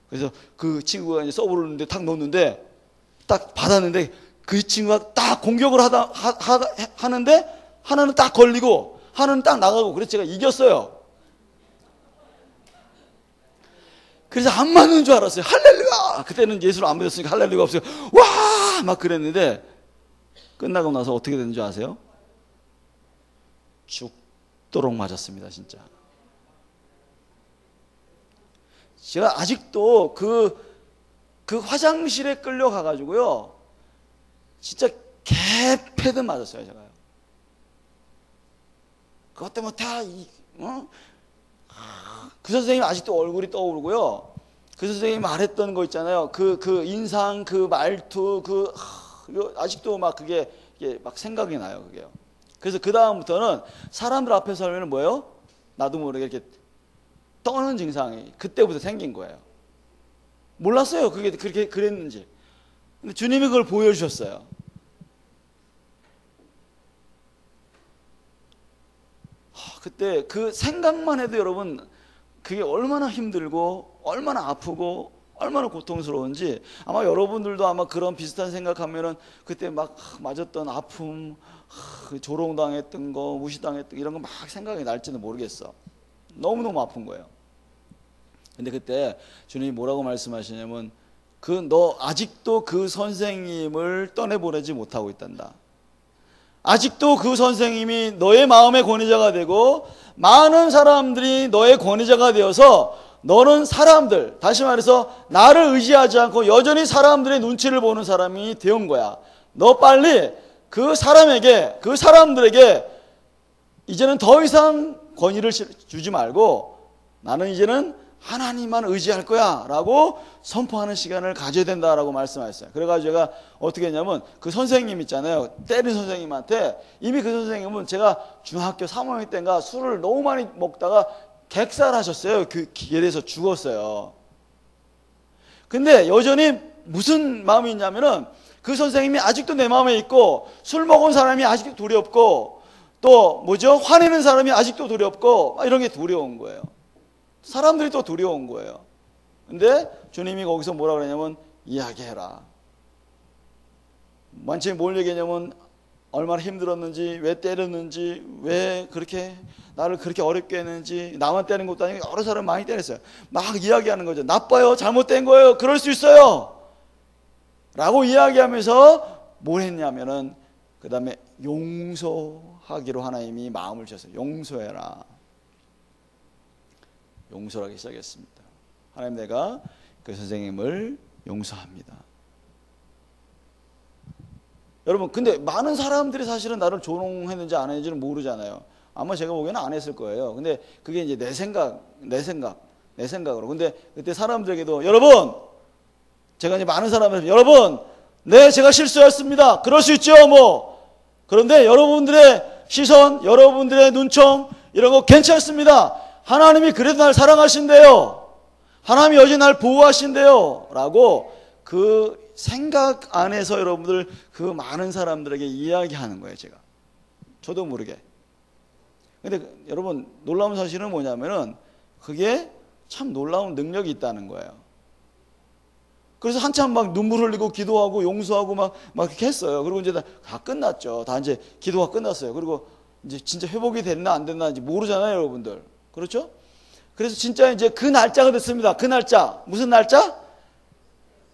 그래서 그 친구가 이제 서브를 탁 놓는데 딱 받았는데 그 친구가 딱 공격을 하는데 하나는 딱 걸리고 하나는 딱 나가고, 그래서 제가 이겼어요. 그래서 안 맞는 줄 알았어요. 할렐루야! 그때는 예수를 안 믿었으니까 할렐루야가 없어요. 와! 막 그랬는데 끝나고 나서 어떻게 되는 줄 아세요? 죽도록 맞았습니다, 진짜. 제가 아직도 그 화장실에 끌려가가지고요, 진짜 개패드 맞았어요, 제가요. 그것 때문에 그 선생님 아직도 얼굴이 떠오르고요. 그 선생님이 말했던 거 있잖아요. 그 인상, 그 말투, 아직도 막 그게 막 생각이 나요, 그게요. 그래서 그 다음부터는 사람들 앞에서 하면 뭐예요? 나도 모르게 이렇게 떠는 증상이 그때부터 생긴 거예요. 몰랐어요, 그게 그렇게 그랬는지. 근데 주님이 그걸 보여주셨어요. 그때 그 생각만 해도 여러분, 그게 얼마나 힘들고 얼마나 아프고 얼마나 고통스러운지, 아마 여러분들도 아마 그런 비슷한 생각하면은 그때 막 맞았던 아픔, 조롱당했던 거, 무시당했던 이런 거 막 생각이 날지는 모르겠어. 너무너무 아픈 거예요. 근데 그때 주님이 뭐라고 말씀하시냐면, 너 아직도 그 선생님을 떠내보내지 못하고 있단다. 아직도 그 선생님이 너의 마음의 권위자가 되고 많은 사람들이 너의 권위자가 되어서 너는 사람들, 다시 말해서 나를 의지하지 않고 여전히 사람들의 눈치를 보는 사람이 되온 거야. 너 빨리 그 사람들에게 이제는 더 이상 권위를 주지 말고 나는 이제는 하나님만 의지할 거야 라고 선포하는 시간을 가져야 된다라고 말씀하셨어요. 그래가지고 제가 어떻게 했냐면, 그 선생님 있잖아요, 때린 선생님한테, 이미 그 선생님은 제가 중학교 3학년 때인가 술을 너무 많이 먹다가 객살하셨어요. 그 길에서 죽었어요. 근데 여전히 무슨 마음이 있냐면은, 그 선생님이 아직도 내 마음에 있고, 술 먹은 사람이 아직도 두렵고, 또 화내는 사람이 아직도 두렵고, 이런 게 두려운 거예요. 사람들이 또 두려운 거예요. 근데 주님이 거기서 뭐라 그러냐면, 이야기해라. 만취에 뭘 얘기했냐면, 얼마나 힘들었는지, 왜 때렸는지, 왜 그렇게 나를 그렇게 어렵게 했는지, 나만 때린 것도 아니고 여러 사람 많이 때렸어요. 막 이야기하는 거죠. 나빠요, 잘못된 거예요, 그럴 수 있어요 라고 이야기하면서 뭘 했냐면은, 그 다음에 용서하기로 하나님이 마음을 주셨어요. 용서해라. 용서를 하기 시작했습니다. 하나님, 내가 그 선생님을 용서합니다. 여러분, 근데 많은 사람들이 사실은 나를 조롱했는지 안 했는지는 모르잖아요. 아마 제가 보기에는 안 했을 거예요. 근데 그게 이제 내 생각으로. 근데 그때 사람들에게도, 여러분, 제가 이제 많은 사람들한테, 여러분, 네, 제가 실수했습니다. 그럴 수 있죠, 그런데 여러분들의 시선, 여러분들의 눈총, 이런 거 괜찮습니다. 하나님이 그래도 날 사랑하신대요. 하나님이 여전히 날 보호하신대요. 라고 그 생각 안에서 여러분들 그 많은 사람들에게 이야기하는 거예요, 제가. 저도 모르게. 근데 여러분, 놀라운 사실은 뭐냐면은, 그게 참 놀라운 능력이 있다는 거예요. 그래서 한참 막 눈물 흘리고 기도하고 용서하고 막 이렇게 했어요. 그리고 이제 다 끝났죠. 다 이제 기도가 끝났어요. 그리고 이제 진짜 회복이 됐나 안 됐나 이제 모르잖아요, 여러분들. 그렇죠? 그래서 진짜 이제 그 날짜가 됐습니다. 그 날짜. 무슨 날짜?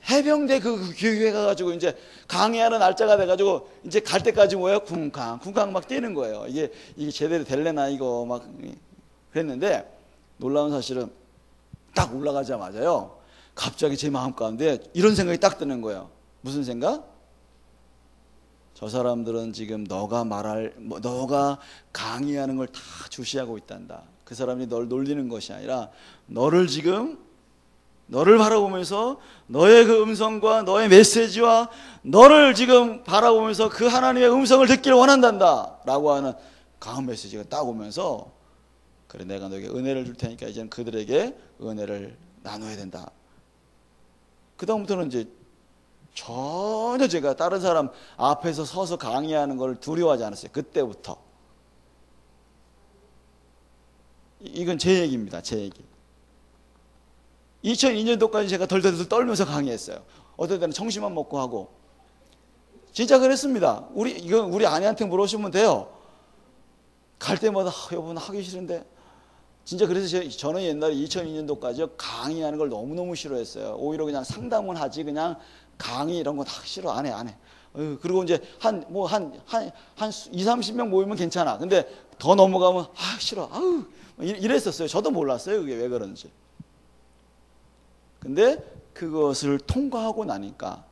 해병대 그 교회 가가지고 이제 강의하는 날짜가 돼가지고 이제 갈 때까지 뭐예요? 쿵쾅 막 뛰는 거예요. 이게 제대로 될래나 이거 막 그랬는데, 놀라운 사실은 딱 올라가자마자요, 갑자기 제 마음 가운데 이런 생각이 딱 드는 거예요. 무슨 생각? 저 사람들은 지금 너가 강의하는 걸 다 주시하고 있단다. 그 사람이 널 놀리는 것이 아니라 너를 바라보면서 너의 그 음성과 너의 메시지와 너를 지금 바라보면서 그 하나님의 음성을 듣기를 원한단다 라고 하는 강한 메시지가 딱 오면서, 그래, 내가 너에게 은혜를 줄 테니까 이제는 그들에게 은혜를 나눠야 된다. 그 다음부터는 이제 전혀 제가 다른 사람 앞에서 서서 강의하는 걸 두려워하지 않았어요. 그때부터. 이건 제 얘기입니다. 제 얘기. 2002년도까지 제가 덜덜덜 떨면서 강의했어요. 어떨 때는 청심환 먹고 하고. 진짜 그랬습니다. 이건 우리 아내한테 물어보시면 돼요. 갈 때마다 여러분 하기 싫은데 진짜 그래서 저는 옛날에 2002년도까지 강의하는 걸 너무너무 싫어했어요. 오히려 그냥 상담은 하지 그냥 강의 이런 거 다 싫어. 안 해. 그리고 이제 한 2, 30명 모이면 괜찮아. 근데 더 넘어가면 싫어. 이랬었어요. 저도 몰랐어요. 그게 왜 그런지. 근데 그것을 통과하고 나니까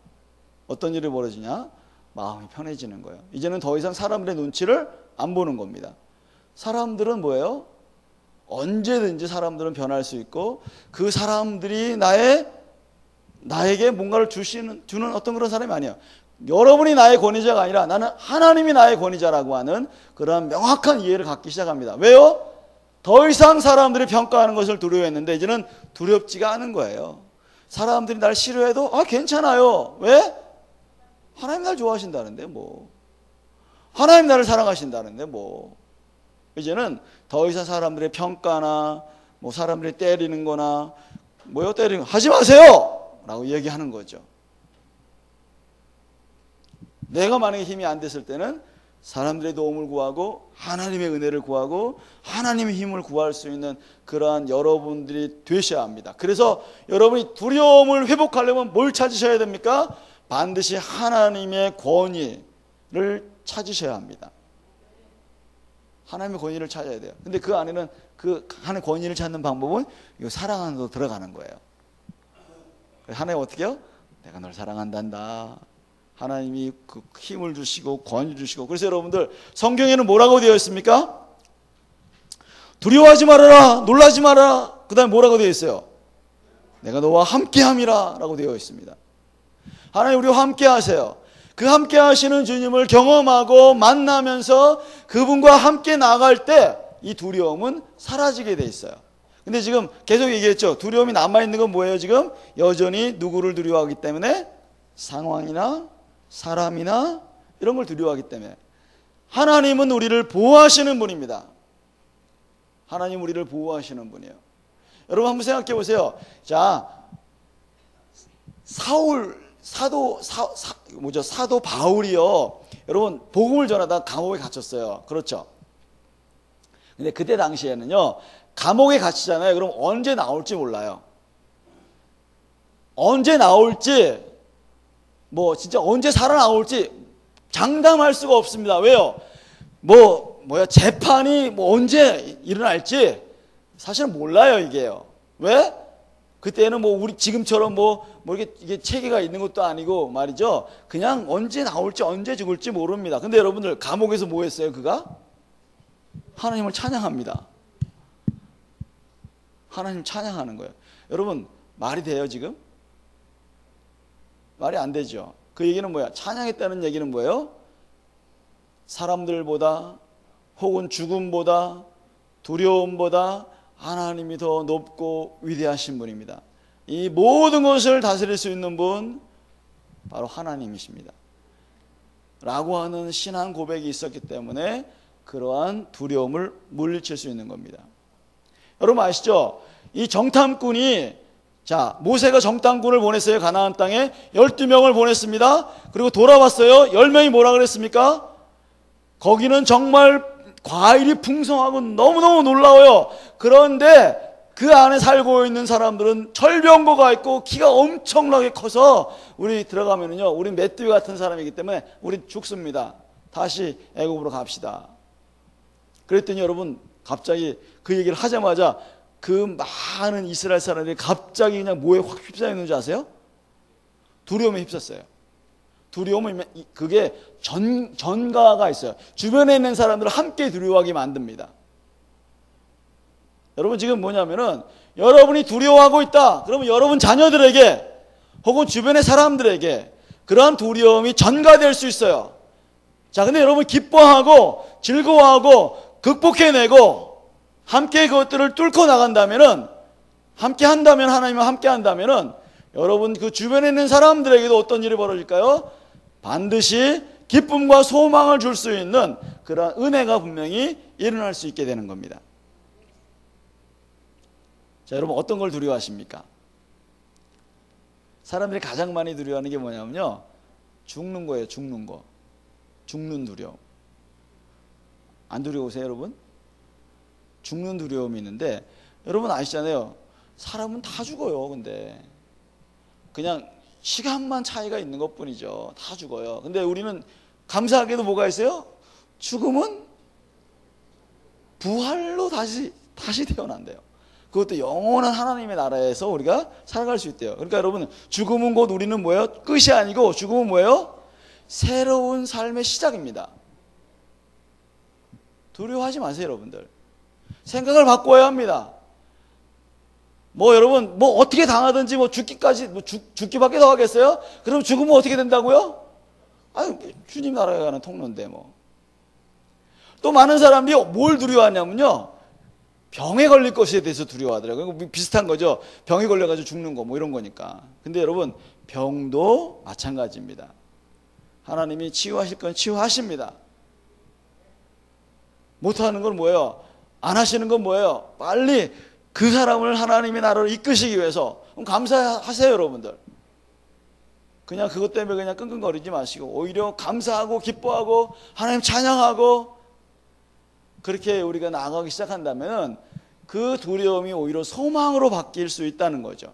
어떤 일이 벌어지냐? 마음이 편해지는 거예요. 이제는 더 이상 사람들의 눈치를 안 보는 겁니다. 사람들은 뭐예요? 언제든지 사람들은 변할 수 있고 그 사람들이 나에게 뭔가를 주는 어떤 그런 사람이 아니에요. 여러분이 나의 권위자가 아니라 나는 하나님이 나의 권위자라고 하는 그런 명확한 이해를 갖기 시작합니다. 왜요? 더 이상 사람들이 평가하는 것을 두려워했는데 이제는 두렵지가 않은 거예요. 사람들이 날 싫어해도 괜찮아요. 왜? 하나님 날 좋아하신다는데 뭐. 하나님 나를 사랑하신다는데 뭐. 이제는 더 이상 사람들의 평가나 뭐 사람들이 때리는 거나 때리는 거 하지 마세요! 라고 얘기하는 거죠. 내가 만약에 힘이 안 됐을 때는 사람들의 도움을 구하고 하나님의 은혜를 구하고 하나님의 힘을 구할 수 있는 그러한 여러분들이 되셔야 합니다. 그래서 여러분이 두려움을 회복하려면 뭘 찾으셔야 됩니까? 반드시 하나님의 권위를 찾으셔야 합니다. 하나님의 권위를 찾아야 돼요. 근데 그 안에는 그 하나님의 권위를 찾는 방법은 사랑 안으로 들어가는 거예요. 하나님 어떻게 해요? 내가 널 사랑한단다. 하나님이 그 힘을 주시고 권위 주시고. 그래서 여러분들 성경에는 뭐라고 되어 있습니까? 두려워하지 말아라, 놀라지 말아라. 그 다음에 뭐라고 되어 있어요? 내가 너와 함께함이라 라고 되어 있습니다. 하나님 우리와 함께 하세요. 그 함께 하시는 주님을 경험하고 만나면서 그분과 함께 나갈 때 이 두려움은 사라지게 돼 있어요. 근데 지금 계속 얘기했죠. 두려움이 남아있는 건 뭐예요? 지금 여전히 누구를 두려워하기 때문에? 상황이나 사람이나 이런 걸 두려워하기 때문에. 하나님은 우리를 보호하시는 분입니다. 하나님 우리를 보호하시는 분이에요. 여러분 한번 생각해 보세요. 자, 사도 바울이요. 여러분 복음을 전하다 감옥에 갇혔어요. 그렇죠? 근데 그때 당시에는요. 감옥에 갇히잖아요. 그럼 언제 나올지 몰라요. 언제 나올지 진짜 언제 살아나올지 장담할 수가 없습니다. 왜요? 재판이 언제 일어날지 사실은 몰라요, 이게요. 왜? 그때는 우리 지금처럼 이게 체계가 있는 것도 아니고 말이죠. 그냥 언제 나올지 언제 죽을지 모릅니다. 근데 여러분들 감옥에서 뭐 했어요, 그가? 하나님을 찬양합니다. 하나님 찬양하는 거예요. 여러분, 말이 돼요, 지금? 말이 안 되죠. 그 얘기는 뭐야? 찬양했다는 얘기는 뭐예요? 사람들보다 혹은 죽음보다 두려움보다 하나님이 더 높고 위대하신 분입니다. 이 모든 것을 다스릴 수 있는 분 바로 하나님이십니다. 라고 하는 신앙 고백이 있었기 때문에 그러한 두려움을 물리칠 수 있는 겁니다. 여러분 아시죠? 이 정탐꾼이 모세가 정탐꾼을 보냈어요. 가나안 땅에 12명을 보냈습니다. 그리고 돌아왔어요. 10명이 뭐라 그랬습니까? 거기는 정말 과일이 풍성하고 너무너무 놀라워요. 그런데 그 안에 살고 있는 사람들은 철병거가 있고 키가 엄청나게 커서 우리 들어가면은요, 우리 메뚜기 같은 사람이기 때문에 우리 죽습니다. 다시 애굽으로 갑시다. 그랬더니 여러분 갑자기 그 얘기를 하자마자 그 많은 이스라엘 사람들이 갑자기 그냥 뭐에 확 휩싸였는지 아세요? 두려움에 휩쌌어요. 두려움은 그게 전가가 있어요. 주변에 있는 사람들을 함께 두려워하게 만듭니다. 여러분 지금 뭐냐면은 여러분이 두려워하고 있다. 그러면 여러분 자녀들에게 혹은 주변의 사람들에게 그러한 두려움이 전가될 수 있어요. 자, 근데 여러분 기뻐하고 즐거워하고 극복해내고 함께 그것들을 뚫고 나간다면은, 함께 한다면, 하나님과 함께 한다면은 여러분 그 주변에 있는 사람들에게도 어떤 일이 벌어질까요? 반드시 기쁨과 소망을 줄 수 있는 그런 은혜가 분명히 일어날 수 있게 되는 겁니다. 자, 여러분 어떤 걸 두려워하십니까? 사람들이 가장 많이 두려워하는 게 뭐냐면요, 죽는 거예요. 죽는 거. 죽는 두려움. 안 두려우세요, 여러분? 죽는 두려움이 있는데, 여러분 아시잖아요. 사람은 다 죽어요. 근데 그냥 시간만 차이가 있는 것뿐이죠. 다 죽어요. 근데 우리는 감사하게도 뭐가 있어요? 죽음은 부활로 다시 태어난대요. 그것도 영원한 하나님의 나라에서 우리가 살아갈 수 있대요. 그러니까 여러분, 죽음은 곧 우리는 뭐예요? 끝이 아니고 죽음은 뭐예요? 새로운 삶의 시작입니다. 두려워하지 마세요, 여러분들. 생각을 바꿔야 합니다. 뭐 여러분, 뭐 어떻게 당하든지 뭐 죽기까지, 뭐 죽기밖에 더 하겠어요? 그럼 죽으면 어떻게 된다고요? 아유, 주님 나라에 가는 통로인데 뭐. 또 많은 사람들이 뭘 두려워하냐면요, 병에 걸릴 것에 대해서 두려워하더라고요. 비슷한 거죠. 병에 걸려가지고 죽는 거 뭐 이런 거니까. 근데 여러분, 병도 마찬가지입니다. 하나님이 치유하실 건 치유하십니다. 못하는 건 뭐예요? 안 하시는 건 뭐예요? 빨리 그 사람을 하나님의 나라로 이끄시기 위해서. 그럼 감사하세요, 여러분들. 그냥 그것 때문에 그냥 끙끙거리지 마시고 오히려 감사하고 기뻐하고 하나님 찬양하고 그렇게 우리가 나아가기 시작한다면 그 두려움이 오히려 소망으로 바뀔 수 있다는 거죠.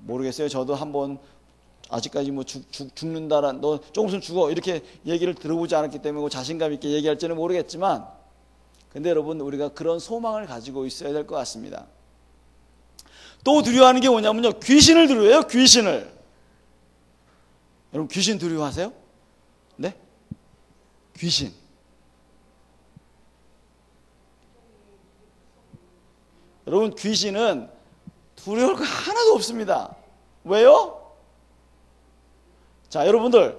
모르겠어요. 저도 한번 아직까지 뭐 죽는다란, 너 조금 있으면 죽어 이렇게 얘기를 들어보지 않았기 때문에 자신감 있게 얘기할지는 모르겠지만, 근데 여러분, 우리가 그런 소망을 가지고 있어야 될 것 같습니다. 또 두려워하는 게 뭐냐면요, 귀신을 두려워해요. 귀신을. 여러분, 귀신 두려워하세요? 네? 귀신. 여러분, 귀신은 두려울 거 하나도 없습니다. 왜요? 자, 여러분들,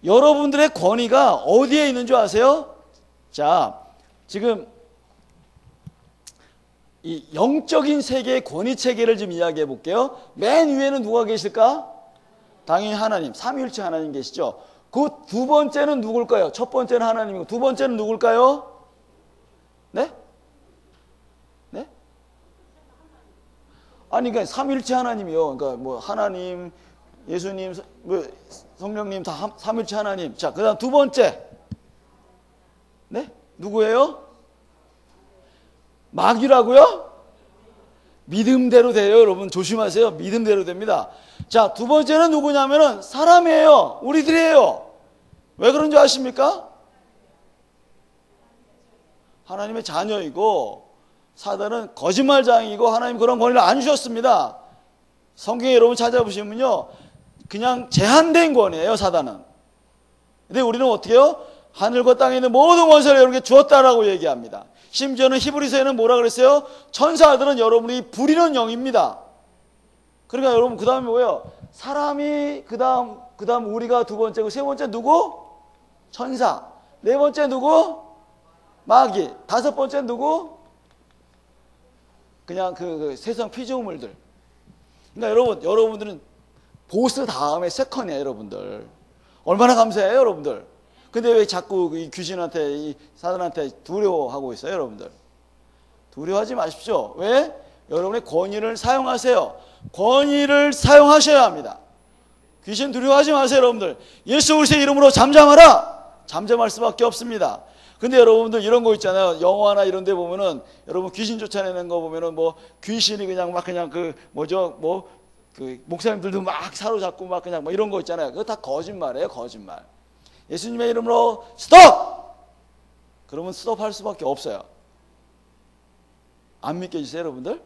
여러분들의 권위가 어디에 있는 줄 아세요? 자, 지금 이 영적인 세계의 권위 체계를 좀 이야기해 볼게요. 맨 위에는 누가 계실까? 당연히 하나님, 삼위일체 하나님 계시죠. 그 두 번째는 누굴까요? 첫 번째는 하나님이고 두 번째는 누굴까요? 네? 네? 아니, 그러니까 삼위일체 하나님이요. 그러니까 뭐 하나님, 예수님, 뭐 성령님 다 삼위일체 하나님. 자, 그다음 두 번째. 네? 누구예요? 마귀라고요? 믿음대로 돼요, 여러분. 조심하세요. 믿음대로 됩니다. 자, 두 번째는 누구냐면은 사람이에요. 우리들이에요. 왜 그런 줄 아십니까? 하나님의 자녀이고 사단은 거짓말장이고 하나님 그런 권리를 안 주셨습니다. 성경에 여러분 찾아보시면요, 그냥 제한된 권위예요, 사단은. 근데 우리는 어떻게 해요? 하늘과 땅에 있는 모든 권세를 여러분께 주었다라고 얘기합니다. 심지어는 히브리서에는 뭐라 그랬어요? 천사들은 여러분이 부리는 영입니다. 그러니까 여러분, 그 다음에 뭐예요? 사람이 그 다음 우리가 두 번째고, 세 번째 누구? 천사. 네 번째 누구? 마귀. 다섯 번째 누구? 그냥 그 세상 피조물들. 그러니까 여러분들은 보스 다음에 세컨이에요, 여러분들. 얼마나 감사해요, 여러분들. 근데 왜 자꾸 이 귀신한테, 이 사단한테 두려워하고 있어요, 여러분들? 두려워하지 마십시오. 왜? 여러분의 권위를 사용하세요. 권위를 사용하셔야 합니다. 귀신 두려워하지 마세요, 여러분들. 예수 그리스도의 이름으로 잠잠하라! 잠잠할 수밖에 없습니다. 근데 여러분들 이런 거 있잖아요. 영화나 이런 데 보면은, 여러분 귀신 쫓아내는 거 보면은 뭐 귀신이 그냥 막 그냥 목사님들도 막 사로잡고 막 그냥 뭐 이런 거 있잖아요. 그거 다 거짓말이에요, 거짓말. 예수님의 이름으로 스톱! 그러면 스톱할 수밖에 없어요. 안 믿겨지세요, 여러분들?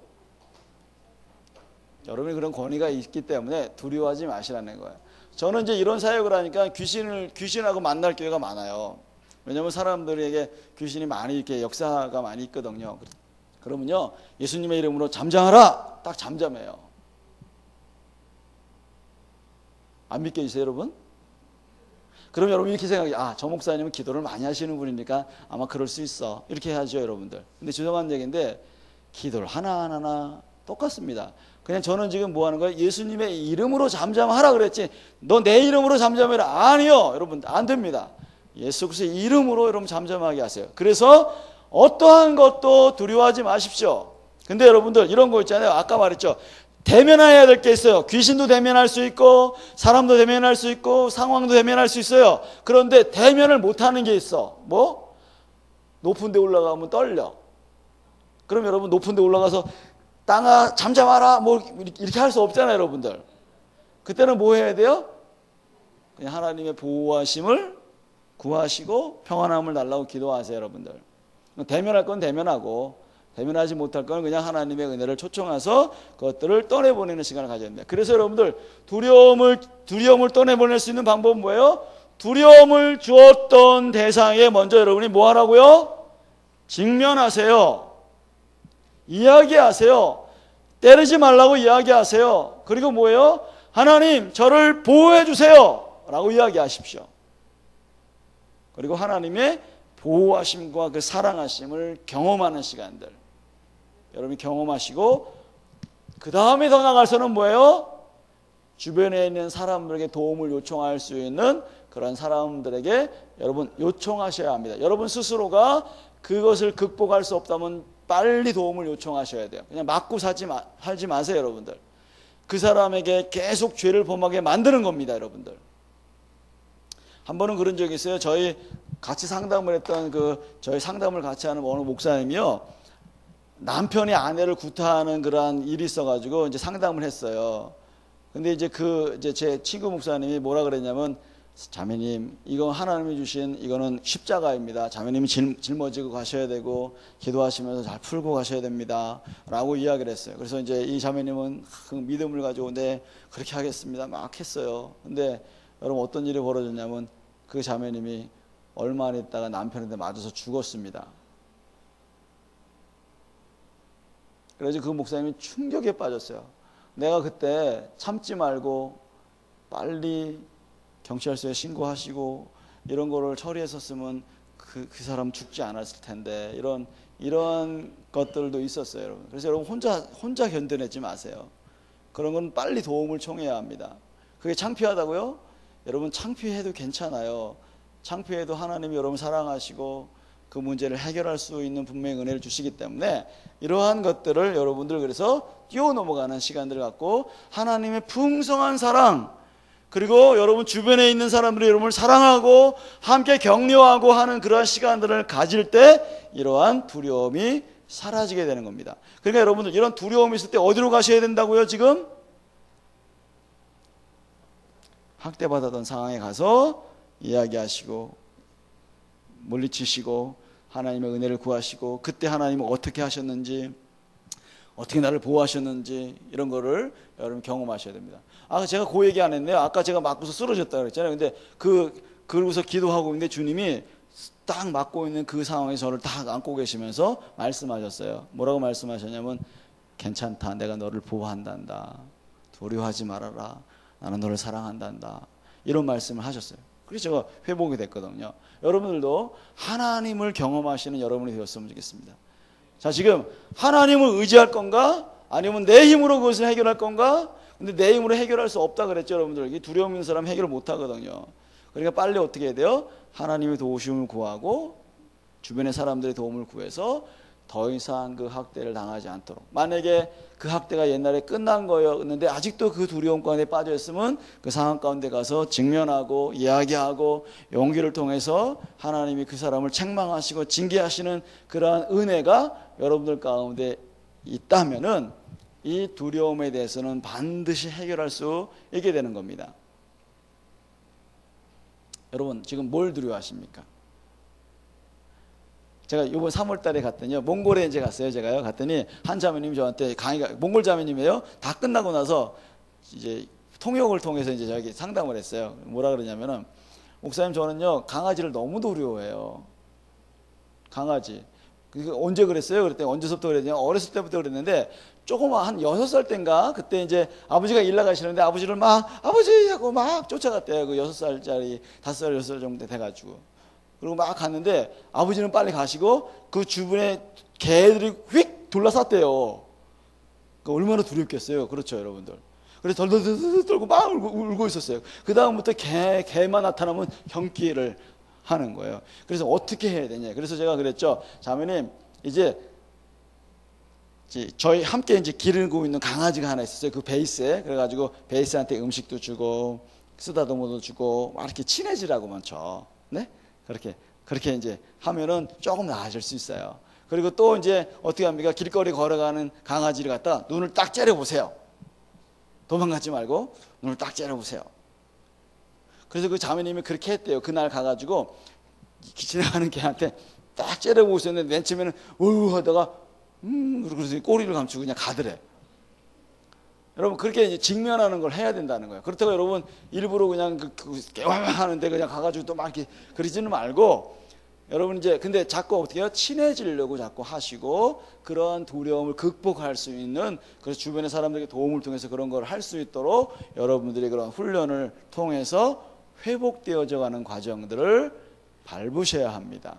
여러분이 그런 권위가 있기 때문에 두려워하지 마시라는 거예요. 저는 이제 이런 사역을 하니까 귀신하고 만날 기회가 많아요. 왜냐하면 사람들에게 귀신이 많이 이렇게 역사가 많이 있거든요. 그러면요, 예수님의 이름으로 잠잠하라! 딱 잠잠해요. 안 믿겨지세요, 여러분? 그럼 여러분 이렇게 생각해요. 저 목사님은 기도를 많이 하시는 분이니까 아마 그럴 수 있어. 이렇게 하죠, 여러분들. 근데 죄송한 얘기인데 기도를 하나하나 똑같습니다. 그냥 저는 지금 뭐 하는 거예요? 예수님의 이름으로 잠잠하라 그랬지, 너 내 이름으로 잠잠해라. 아니요, 여러분, 안 됩니다. 예수 그리스도의 이름으로 여러분 잠잠하게 하세요. 그래서 어떠한 것도 두려워하지 마십시오. 근데 여러분들 이런 거 있잖아요. 아까 말했죠. 대면해야 될 게 있어요. 귀신도 대면할 수 있고 사람도 대면할 수 있고 상황도 대면할 수 있어요. 그런데 대면을 못하는 게 있어. 뭐? 높은 데 올라가면 떨려. 그럼 여러분 높은 데 올라가서 땅아 잠잠하라 뭐 이렇게 할 수 없잖아요, 여러분들. 그때는 뭐 해야 돼요? 그냥 하나님의 보호하심을 구하시고 평안함을 달라고 기도하세요, 여러분들. 대면할 건 대면하고 대면하지 못할 건 그냥 하나님의 은혜를 초청해서 그것들을 떠내보내는 시간을 가져야 됩니다. 그래서 여러분들 두려움을 떠내보낼 수 있는 방법은 뭐예요? 두려움을 주었던 대상에 먼저 여러분이 뭐 하라고요? 직면하세요. 이야기하세요. 때리지 말라고 이야기하세요. 그리고 뭐예요? 하나님 저를 보호해 주세요 라고 이야기하십시오. 그리고 하나님의 보호하심과 그 사랑하심을 경험하는 시간들 여러분이 경험하시고 그 다음에 더 나아가서는 뭐예요? 주변에 있는 사람들에게 도움을 요청할 수 있는 그런 사람들에게 여러분 요청하셔야 합니다. 여러분 스스로가 그것을 극복할 수 없다면 빨리 도움을 요청하셔야 돼요. 그냥 맞고 살지 마세요, 여러분들. 그 사람에게 계속 죄를 범하게 만드는 겁니다, 여러분들. 한 번은 그런 적이 있어요. 저희 같이 상담을 했던 저희 상담을 같이 하는 어느 목사님이요. 남편이 아내를 구타하는 그런 일이 있어가지고 이제 상담을 했어요. 근데 이제 제 친구 목사님이 뭐라 그랬냐면, 자매님, 이거 하나님이 주신 이거는 십자가입니다. 자매님이 짊어지고 가셔야 되고 기도하시면서 잘 풀고 가셔야 됩니다. 라고 이야기를 했어요. 그래서 이제 이 자매님은 그 믿음을 가지고 네, 그렇게 하겠습니다. 막 했어요. 근데 여러분 어떤 일이 벌어졌냐면 그 자매님이 얼마 안 있다가 남편한테 맞아서 죽었습니다. 그래서 그 목사님이 충격에 빠졌어요. 내가 그때 참지 말고 빨리 경찰서에 신고하시고 이런 거를 처리했었으면 그 사람 죽지 않았을 텐데 이런 것들도 있었어요, 여러분. 그래서 여러분 혼자 견뎌내지 마세요. 그런 건 빨리 도움을 청해야 합니다. 그게 창피하다고요? 여러분 창피해도 괜찮아요. 창피해도 하나님이 여러분 사랑하시고 그 문제를 해결할 수 있는 분명히 은혜를 주시기 때문에 이러한 것들을 여러분들 그래서 뛰어넘어가는 시간들을 갖고 하나님의 풍성한 사랑 그리고 여러분 주변에 있는 사람들이 여러분을 사랑하고 함께 격려하고 하는 그러한 시간들을 가질 때 이러한 두려움이 사라지게 되는 겁니다. 그러니까 여러분들 이런 두려움이 있을 때 어디로 가셔야 된다고요? 지금 학대받았던 상황에 가서 이야기하시고 물리치시고 하나님의 은혜를 구하시고 그때 하나님은 어떻게 하셨는지 어떻게 나를 보호하셨는지 이런 거를 여러분 경험하셔야 됩니다. 제가 그 얘기 안 했네요. 아까 제가 맞고서 쓰러졌다 그랬잖아요. 근데 그러고서 기도하고 있는데 주님이 딱 맞고 있는 그 상황에서 저를 딱 안고 계시면서 말씀하셨어요. 뭐라고 말씀하셨냐면 괜찮다. 내가 너를 보호한단다. 두려워하지 말아라. 나는 너를 사랑한단다. 이런 말씀을 하셨어요. 그래서 제가 회복이 됐거든요. 여러분들도 하나님을 경험하시는 여러분이 되었으면 좋겠습니다. 자, 지금 하나님을 의지할 건가? 아니면 내 힘으로 그것을 해결할 건가? 근데 내 힘으로 해결할 수 없다 그랬죠, 여러분들. 이게 두려움 있는 사람 해결을 못 하거든요. 그러니까 빨리 어떻게 해야 돼요? 하나님의 도우심을 구하고 주변의 사람들의 도움을 구해서 더 이상 그 학대를 당하지 않도록. 만약에 그 학대가 옛날에 끝난 거였는데 아직도 그 두려움 가운데 빠져 있으면 그 상황 가운데 가서 직면하고 이야기하고 용기를 통해서 하나님이 그 사람을 책망하시고 징계하시는 그러한 은혜가 여러분들 가운데 있다면은 이 두려움에 대해서는 반드시 해결할 수 있게 되는 겁니다. 여러분 지금 뭘 두려워하십니까? 제가 이번 3월 달에 갔더니요, 몽골에 이제 갔어요. 제가요. 갔더니 한 자매님이 저한테 강의가, 몽골 자매님이에요. 다 끝나고 나서 이제 통역을 통해서 이제 저기 상담을 했어요. 뭐라 그러냐면은, 목사님 저는요, 강아지를 너무 두려워해요. 강아지. 언제 그랬어요? 그랬더니 언제서부터 그랬냐? 어렸을 때부터 그랬는데, 조금 한 6살 때인가? 그때 이제 아버지가 일 나가시는데 아버지를 막, 아버지! 하고 막 쫓아갔대요. 그 6살짜리, 5살, 6살 정도 돼가지고. 그리고 막 갔는데 아버지는 빨리 가시고 그 주변에 개들이 휙 둘러쌌대요. 그러니까 얼마나 두렵겠어요. 그렇죠, 여러분들. 그래서 덜덜덜 떨고 막 울고 있었어요. 그 다음부터 개만 나타나면 경기를 하는 거예요. 그래서 어떻게 해야 되냐. 그래서 제가 그랬죠. 자매님, 이제 저희 함께 이제 기르고 있는 강아지가 하나 있었어요. 그 베이스에. 그래가지고 베이스한테 음식도 주고 쓰다듬어도 주고 막 이렇게 친해지라고만 쳐. 네? 그렇게 이제 하면은 조금 나아질 수 있어요. 그리고 또 이제 어떻게 합니까? 길거리 걸어가는 강아지를 갖다 눈을 딱 째려보세요. 도망가지 말고 눈을 딱 째려보세요. 그래서 그 자매님이 그렇게 했대요. 그날 가가지고 지나가는 개한테 딱 째려보고 있었는데 맨 처음에는 으 하다가 그래서 꼬리를 감추고 그냥 가더래. 여러분 그렇게 이제 직면하는 걸 해야 된다는 거예요. 그렇다고 여러분 일부러 그냥 하는데 그냥 가가지고 또 막 이렇게 그러지는 말고 여러분 이제 근데 자꾸 어떻게 해요? 친해지려고 자꾸 하시고 그러한 두려움을 극복할 수 있는 그래서 주변의 사람들에게 도움을 통해서 그런 걸 할 수 있도록 여러분들이 그런 훈련을 통해서 회복되어져 가는 과정들을 밟으셔야 합니다.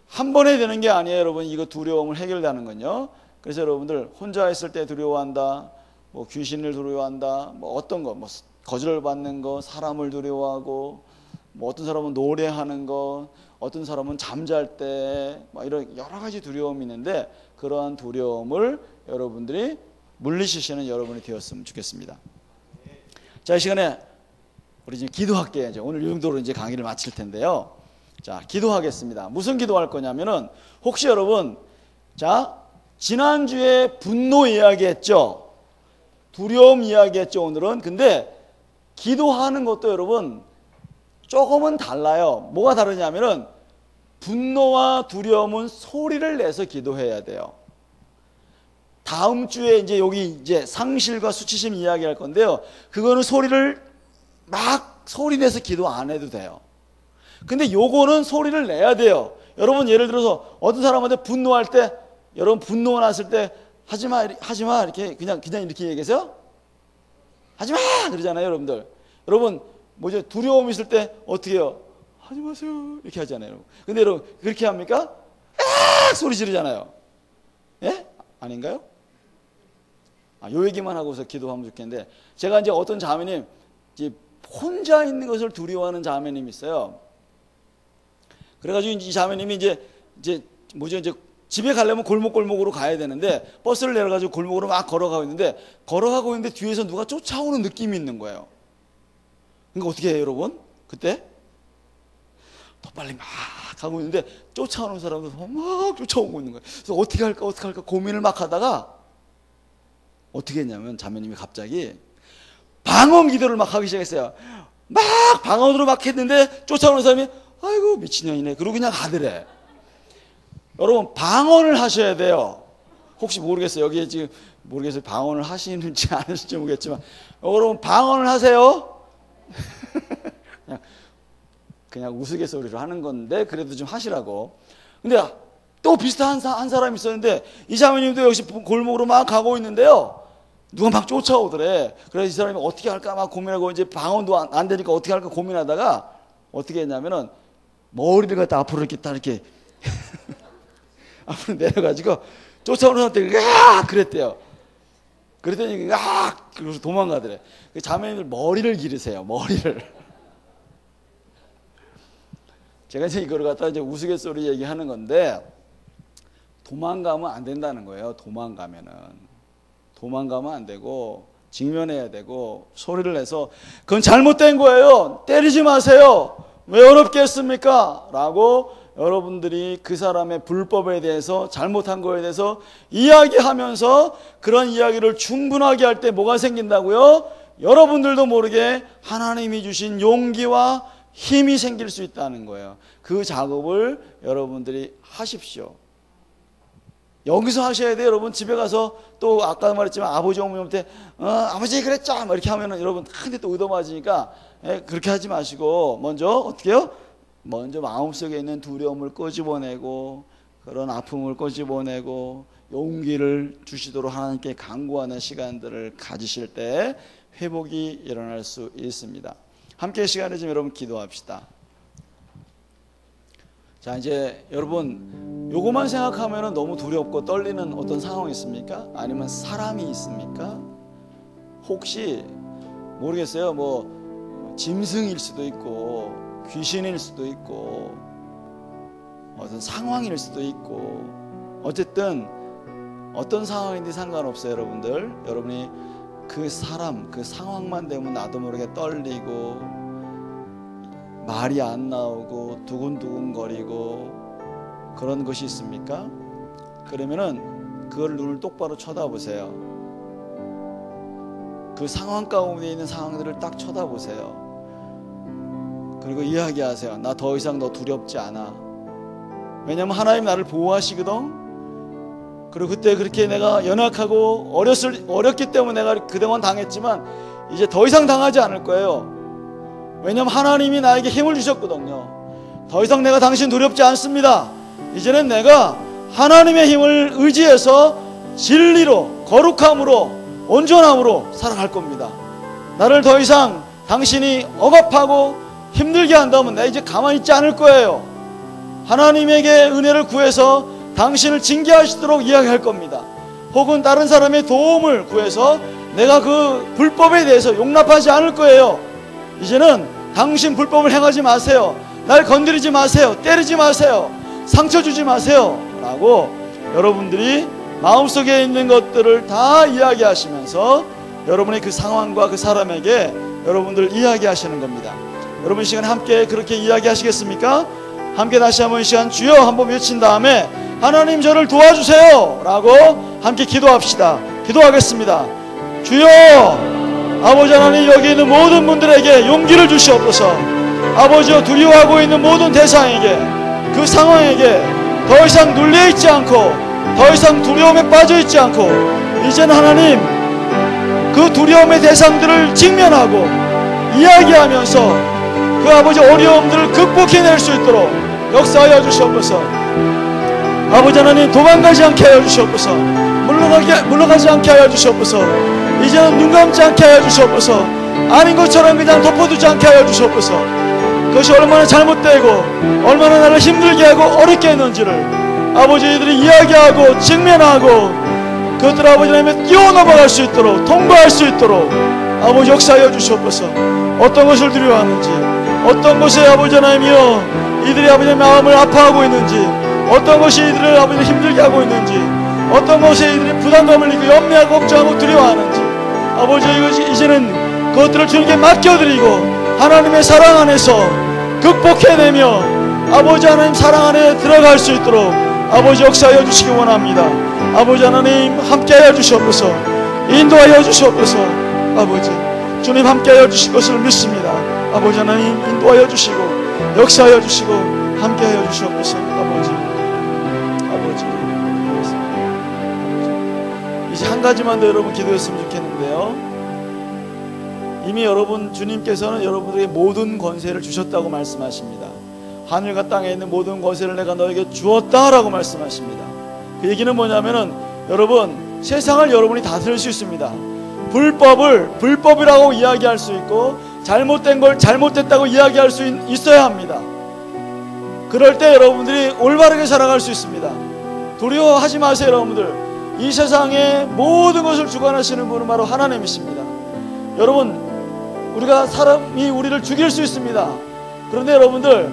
한 번에 되는 게 아니에요. 여러분 이거 두려움을 해결하는 건요. 그래서 여러분들 혼자 있을 때 두려워한다. 뭐 귀신을 두려워한다. 뭐 어떤 거, 뭐 거절받는 거, 사람을 두려워하고, 뭐 어떤 사람은 노래하는 거, 어떤 사람은 잠잘 때, 뭐 이런 여러 가지 두려움이 있는데 그러한 두려움을 여러분들이 물리치시는 여러분이 되었으면 좋겠습니다. 자, 이 시간에 우리 지금 기도할게요. 이제 오늘 이 정도로 이제 강의를 마칠 텐데요. 자, 기도하겠습니다. 무슨 기도할 거냐면은 혹시 여러분, 자, 지난주에 분노 이야기했죠. 두려움 이야기했죠, 오늘은. 근데 기도하는 것도 여러분 조금은 달라요. 뭐가 다르냐면은 분노와 두려움은 소리를 내서 기도해야 돼요. 다음 주에 이제 여기 이제 상실과 수치심 이야기할 건데요. 그거는 소리를 막 소리 내서 기도 안 해도 돼요. 근데 요거는 소리를 내야 돼요. 여러분 예를 들어서 어떤 사람한테 분노할 때 여러분 분노가 났을 때 하지마 이렇게 그냥 이렇게 얘기해서요? 하지마 그러잖아요. 여러분들 여러분 뭐죠? 두려움이 있을 때 어떻게 해요? 하지 마세요 이렇게 하잖아요. 근데 여러분 그렇게 합니까? 악 소리 지르잖아요. 예? 아닌가요? 요 얘기만 하고서 기도하면 좋겠는데 제가 이제 어떤 자매님 이제 혼자 있는 것을 두려워하는 자매님이 있어요. 그래가지고 이 자매님이 이제 뭐죠? 이제 집에 가려면 골목골목으로 가야 되는데 버스를 내려가지고 골목으로 막 걸어가고 있는데 뒤에서 누가 쫓아오는 느낌이 있는 거예요. 그러니까 어떻게 해요, 여러분? 그때 더 빨리 막 가고 있는데 쫓아오는 사람도 막 쫓아오고 있는 거예요. 그래서 어떻게 할까 고민을 막 하다가 어떻게 했냐면 자매님이 갑자기 방언 기도를 막 하기 시작했어요. 막 방언으로 막 했는데 쫓아오는 사람이 아이고 미친년이네 그러고 그냥 가더래. 여러분 방언을 하셔야 돼요. 혹시 모르겠어요. 여기에 지금 모르겠어요. 방언을 하시는지 안 하실지 모르겠지만 여러분 방언을 하세요. 그냥 우스갯소리로 하는 건데 그래도 좀 하시라고. 근데 또 비슷한 한 사람이 있었는데 이 자매님도 역시 골목으로 막 가고 있는데요. 누가 막 쫓아오더래. 그래서 이 사람이 어떻게 할까 막 고민하고 이제 방언도 안 되니까 어떻게 할까 고민하다가 어떻게 했냐면은 머리를 갖다 앞으로 이렇게 딱 이렇게 앞으로 내려가지고 쫓아오는 사람한테 으악 그랬대요. 그랬더니 으악 그러면서 도망가더래. 자매님들 머리를 기르세요. 머리를. 제가 이제 이거를 갖다 이제 우스갯소리 얘기하는 건데 도망가면 안 된다는 거예요. 도망가면 안 되고 직면해야 되고 소리를 내서 그건 잘못된 거예요. 때리지 마세요. 왜 어렵게 했습니까? 라고 여러분들이 그 사람의 불법에 대해서 잘못한 거에 대해서 이야기하면서 그런 이야기를 충분하게 할 때 뭐가 생긴다고요? 여러분들도 모르게 하나님이 주신 용기와 힘이 생길 수 있다는 거예요. 그 작업을 여러분들이 하십시오. 여기서 하셔야 돼요. 여러분 집에 가서 또 아까 말했지만 아버지 어머님한테 아버지 그랬죠 막 이렇게 하면은 여러분 한대 또 얻어맞으니까 그렇게 하지 마시고 먼저 어떻게 해요? 먼저 마음속에 있는 두려움을 끄집어내고 그런 아픔을 끄집어내고 용기를 주시도록 하나님께 간구하는 시간들을 가지실 때 회복이 일어날 수 있습니다. 함께 시간을 좀 여러분 기도합시다. 자 이제 여러분 요것만 생각하면 너무 두렵고 떨리는 어떤 상황이 있습니까? 아니면 사람이 있습니까? 혹시 모르겠어요. 뭐 짐승일 수도 있고 귀신일 수도 있고 어떤 상황일 수도 있고 어쨌든 어떤 상황인지 상관없어요. 여러분들, 여러분이 그 사람, 그 상황만 되면 나도 모르게 떨리고 말이 안 나오고 두근두근거리고 그런 것이 있습니까? 그러면은 그걸 눈을 똑바로 쳐다보세요. 그 상황 가운데 있는 상황들을 딱 쳐다보세요. 그리고 이야기하세요. 나 더 이상 너 두렵지 않아. 왜냐면 하나님 나를 보호하시거든. 그리고 그때 그렇게 내가 연약하고 어렸기 때문에 내가 그동안 당했지만 이제 더 이상 당하지 않을 거예요. 왜냐면 하나님이 나에게 힘을 주셨거든요. 더 이상 내가 당신 두렵지 않습니다. 이제는 내가 하나님의 힘을 의지해서 진리로, 거룩함으로, 온전함으로 살아갈 겁니다. 나를 더 이상 당신이 억압하고 힘들게 한다면 내가 이제 가만히 있지 않을 거예요. 하나님에게 은혜를 구해서 당신을 징계하시도록 이야기할 겁니다. 혹은 다른 사람의 도움을 구해서 내가 그 불법에 대해서 용납하지 않을 거예요. 이제는 당신 불법을 행하지 마세요. 날 건드리지 마세요. 때리지 마세요. 상처 주지 마세요. 라고 여러분들이 마음속에 있는 것들을 다 이야기하시면서 여러분의 그 상황과 그 사람에게 여러분들 이야기하시는 겁니다. 여러분 이 시간에 함께 그렇게 이야기하시겠습니까? 함께 다시 한번 이 시간 주여 한번 외친 다음에 하나님 저를 도와주세요 라고 함께 기도합시다. 기도하겠습니다. 주여, 아버지 하나님, 여기 있는 모든 분들에게 용기를 주시옵소서. 아버지여, 두려워하고 있는 모든 대상에게, 그 상황에게 더 이상 눌려있지 않고 더 이상 두려움에 빠져있지 않고 이제는 하나님 그 두려움의 대상들을 직면하고 이야기하면서 그 아버지 어려움들을 극복해낼 수 있도록 역사하여 주시옵소서. 아버지 하나님, 도망가지 않게 하여 주시옵소서. 물러가지 않게 하여 주시옵소서. 이제는 눈 감지 않게 하여 주시옵소서. 아닌 것처럼 그냥 덮어두지 않게 하여 주시옵소서. 그것이 얼마나 잘못되고 얼마나 나를 힘들게 하고 어렵게 했는지를 아버지들이 이야기하고 직면하고 그것들 아버지 하나님에 뛰어넘어갈 수 있도록, 통과할 수 있도록 아버지 역사하여 주시옵소서. 어떤 것을 두려워하는지, 어떤 것에 아버지 하나님이여 이들이 아버지의 마음을 아파하고 있는지, 어떤 것이 이들을 아버지 힘들게 하고 있는지, 어떤 것에 이들이 부담감을 느끼고 염려하고 걱정하고 두려워하는지 아버지 이제는 그것들을 주님께 맡겨드리고 하나님의 사랑 안에서 극복해내며 아버지 하나님 사랑 안에 들어갈 수 있도록 아버지 역사하여 주시기 원합니다. 아버지 하나님 함께하여 주시옵소서. 인도하여 주시옵소서. 아버지 주님 함께하여 주실 것을 믿습니다. 아버지 하나님 인도하여 주시고 역사하여 주시고 함께하여 주시옵소서. 아버지 이제 한 가지만 더 여러분 기도했으면 좋겠는데요. 이미 여러분 주님께서는 여러분에게 모든 권세를 주셨다고 말씀하십니다. 하늘과 땅에 있는 모든 권세를 내가 너에게 주었다라고 말씀하십니다. 그 얘기는 뭐냐면은 여러분 세상을 여러분이 다스릴 수 있습니다. 불법을 불법이라고 이야기할 수 있고 잘못된 걸 잘못됐다고 이야기할 수 있어야 합니다. 그럴 때 여러분들이 올바르게 살아갈 수 있습니다. 두려워하지 마세요. 여러분들 이 세상의 모든 것을 주관하시는 분은 바로 하나님이십니다. 여러분 우리가 사람이 우리를 죽일 수 있습니다. 그런데 여러분들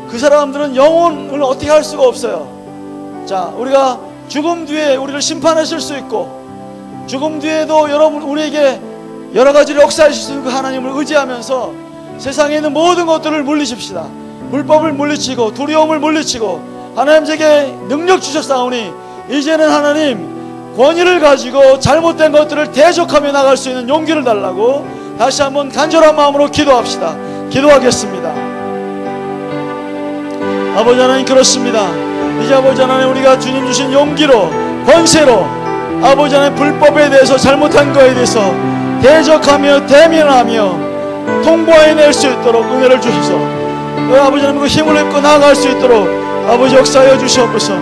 그 사람들은 영혼을 어떻게 할 수가 없어요. 자, 우리가 죽음 뒤에 우리를 심판하실 수 있고 죽음 뒤에도 여러분 우리에게 여러 가지를 역사하실 수 있는 그 하나님을 의지하면서 세상에 있는 모든 것들을 물리십시다. 불법을 물리치고 두려움을 물리치고 하나님 제게 능력 주셨사오니 이제는 하나님 권위를 가지고 잘못된 것들을 대적하며 나갈 수 있는 용기를 달라고 다시 한번 간절한 마음으로 기도합시다. 기도하겠습니다. 아버지 하나님 그렇습니다. 이제 아버지 하나님 우리가 주님 주신 용기로 권세로 아버지 하나님 불법에 대해서 잘못한 것에 대해서 대적하며 대면하며 통보해낼 수 있도록 은혜를 주셔서 아버지 하나님 그 힘을 입고 나아갈 수 있도록 아버지 역사하여 주시옵소서.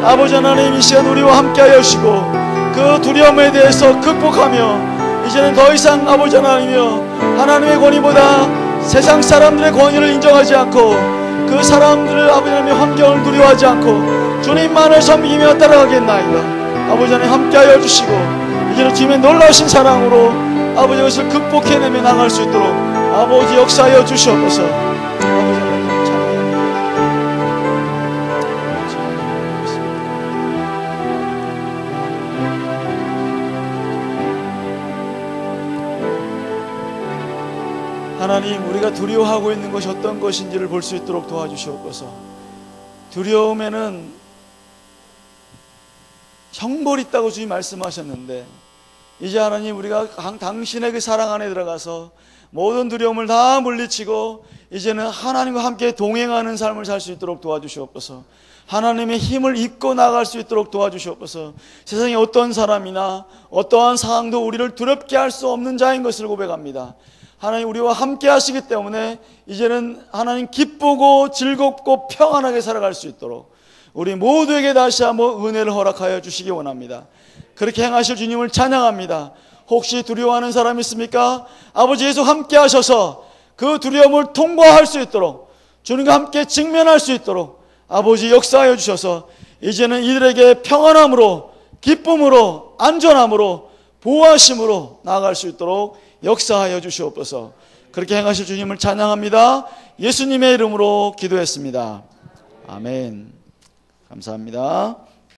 아버지 하나님 이 시간 우리와 함께하여 주시고 그 두려움에 대해서 극복하며 이제는 더 이상 아버지 하나님이여 하나님의 권위보다 세상 사람들의 권위를 인정하지 않고 그 사람들을 아버지 하나님의 환경을 두려워하지 않고 주님만을 섬기며 따라가겠나이다. 아버지 하나님 함께하여 주시고 이제는 주님의 놀라우신 사랑으로 아버지 것을 극복해내며 나갈 수 있도록 아버지 역사하여 주시옵소서. 아버지 하나님 찬양합니다. 아버지 하나님, 우리가 두려워하고 있는 것이 어떤 것인지를 볼 수 있도록 도와주시옵소서. 두려움에는 형벌이 있다고 주님 말씀하셨는데, 이제 하나님, 우리가 당신의 그 사랑 안에 들어가서 모든 두려움을 다 물리치고 이제는 하나님과 함께 동행하는 삶을 살 수 있도록 도와주시옵소서. 하나님의 힘을 입고 나갈 수 있도록 도와주시옵소서. 세상에 어떤 사람이나 어떠한 상황도 우리를 두렵게 할 수 없는 자인 것을 고백합니다. 하나님, 우리와 함께 하시기 때문에 이제는 하나님 기쁘고 즐겁고 평안하게 살아갈 수 있도록 우리 모두에게 다시 한번 은혜를 허락하여 주시기 원합니다. 그렇게 행하실 주님을 찬양합니다. 혹시 두려워하는 사람 있습니까? 아버지 예수 함께 하셔서 그 두려움을 통과할 수 있도록, 주님과 함께 직면할 수 있도록 아버지 역사하여 주셔서 이제는 이들에게 평안함으로, 기쁨으로, 안전함으로, 보호하심으로 나아갈 수 있도록 역사하여 주시옵소서. 그렇게 행하실 주님을 찬양합니다. 예수님의 이름으로 기도했습니다. 아멘. 감사합니다.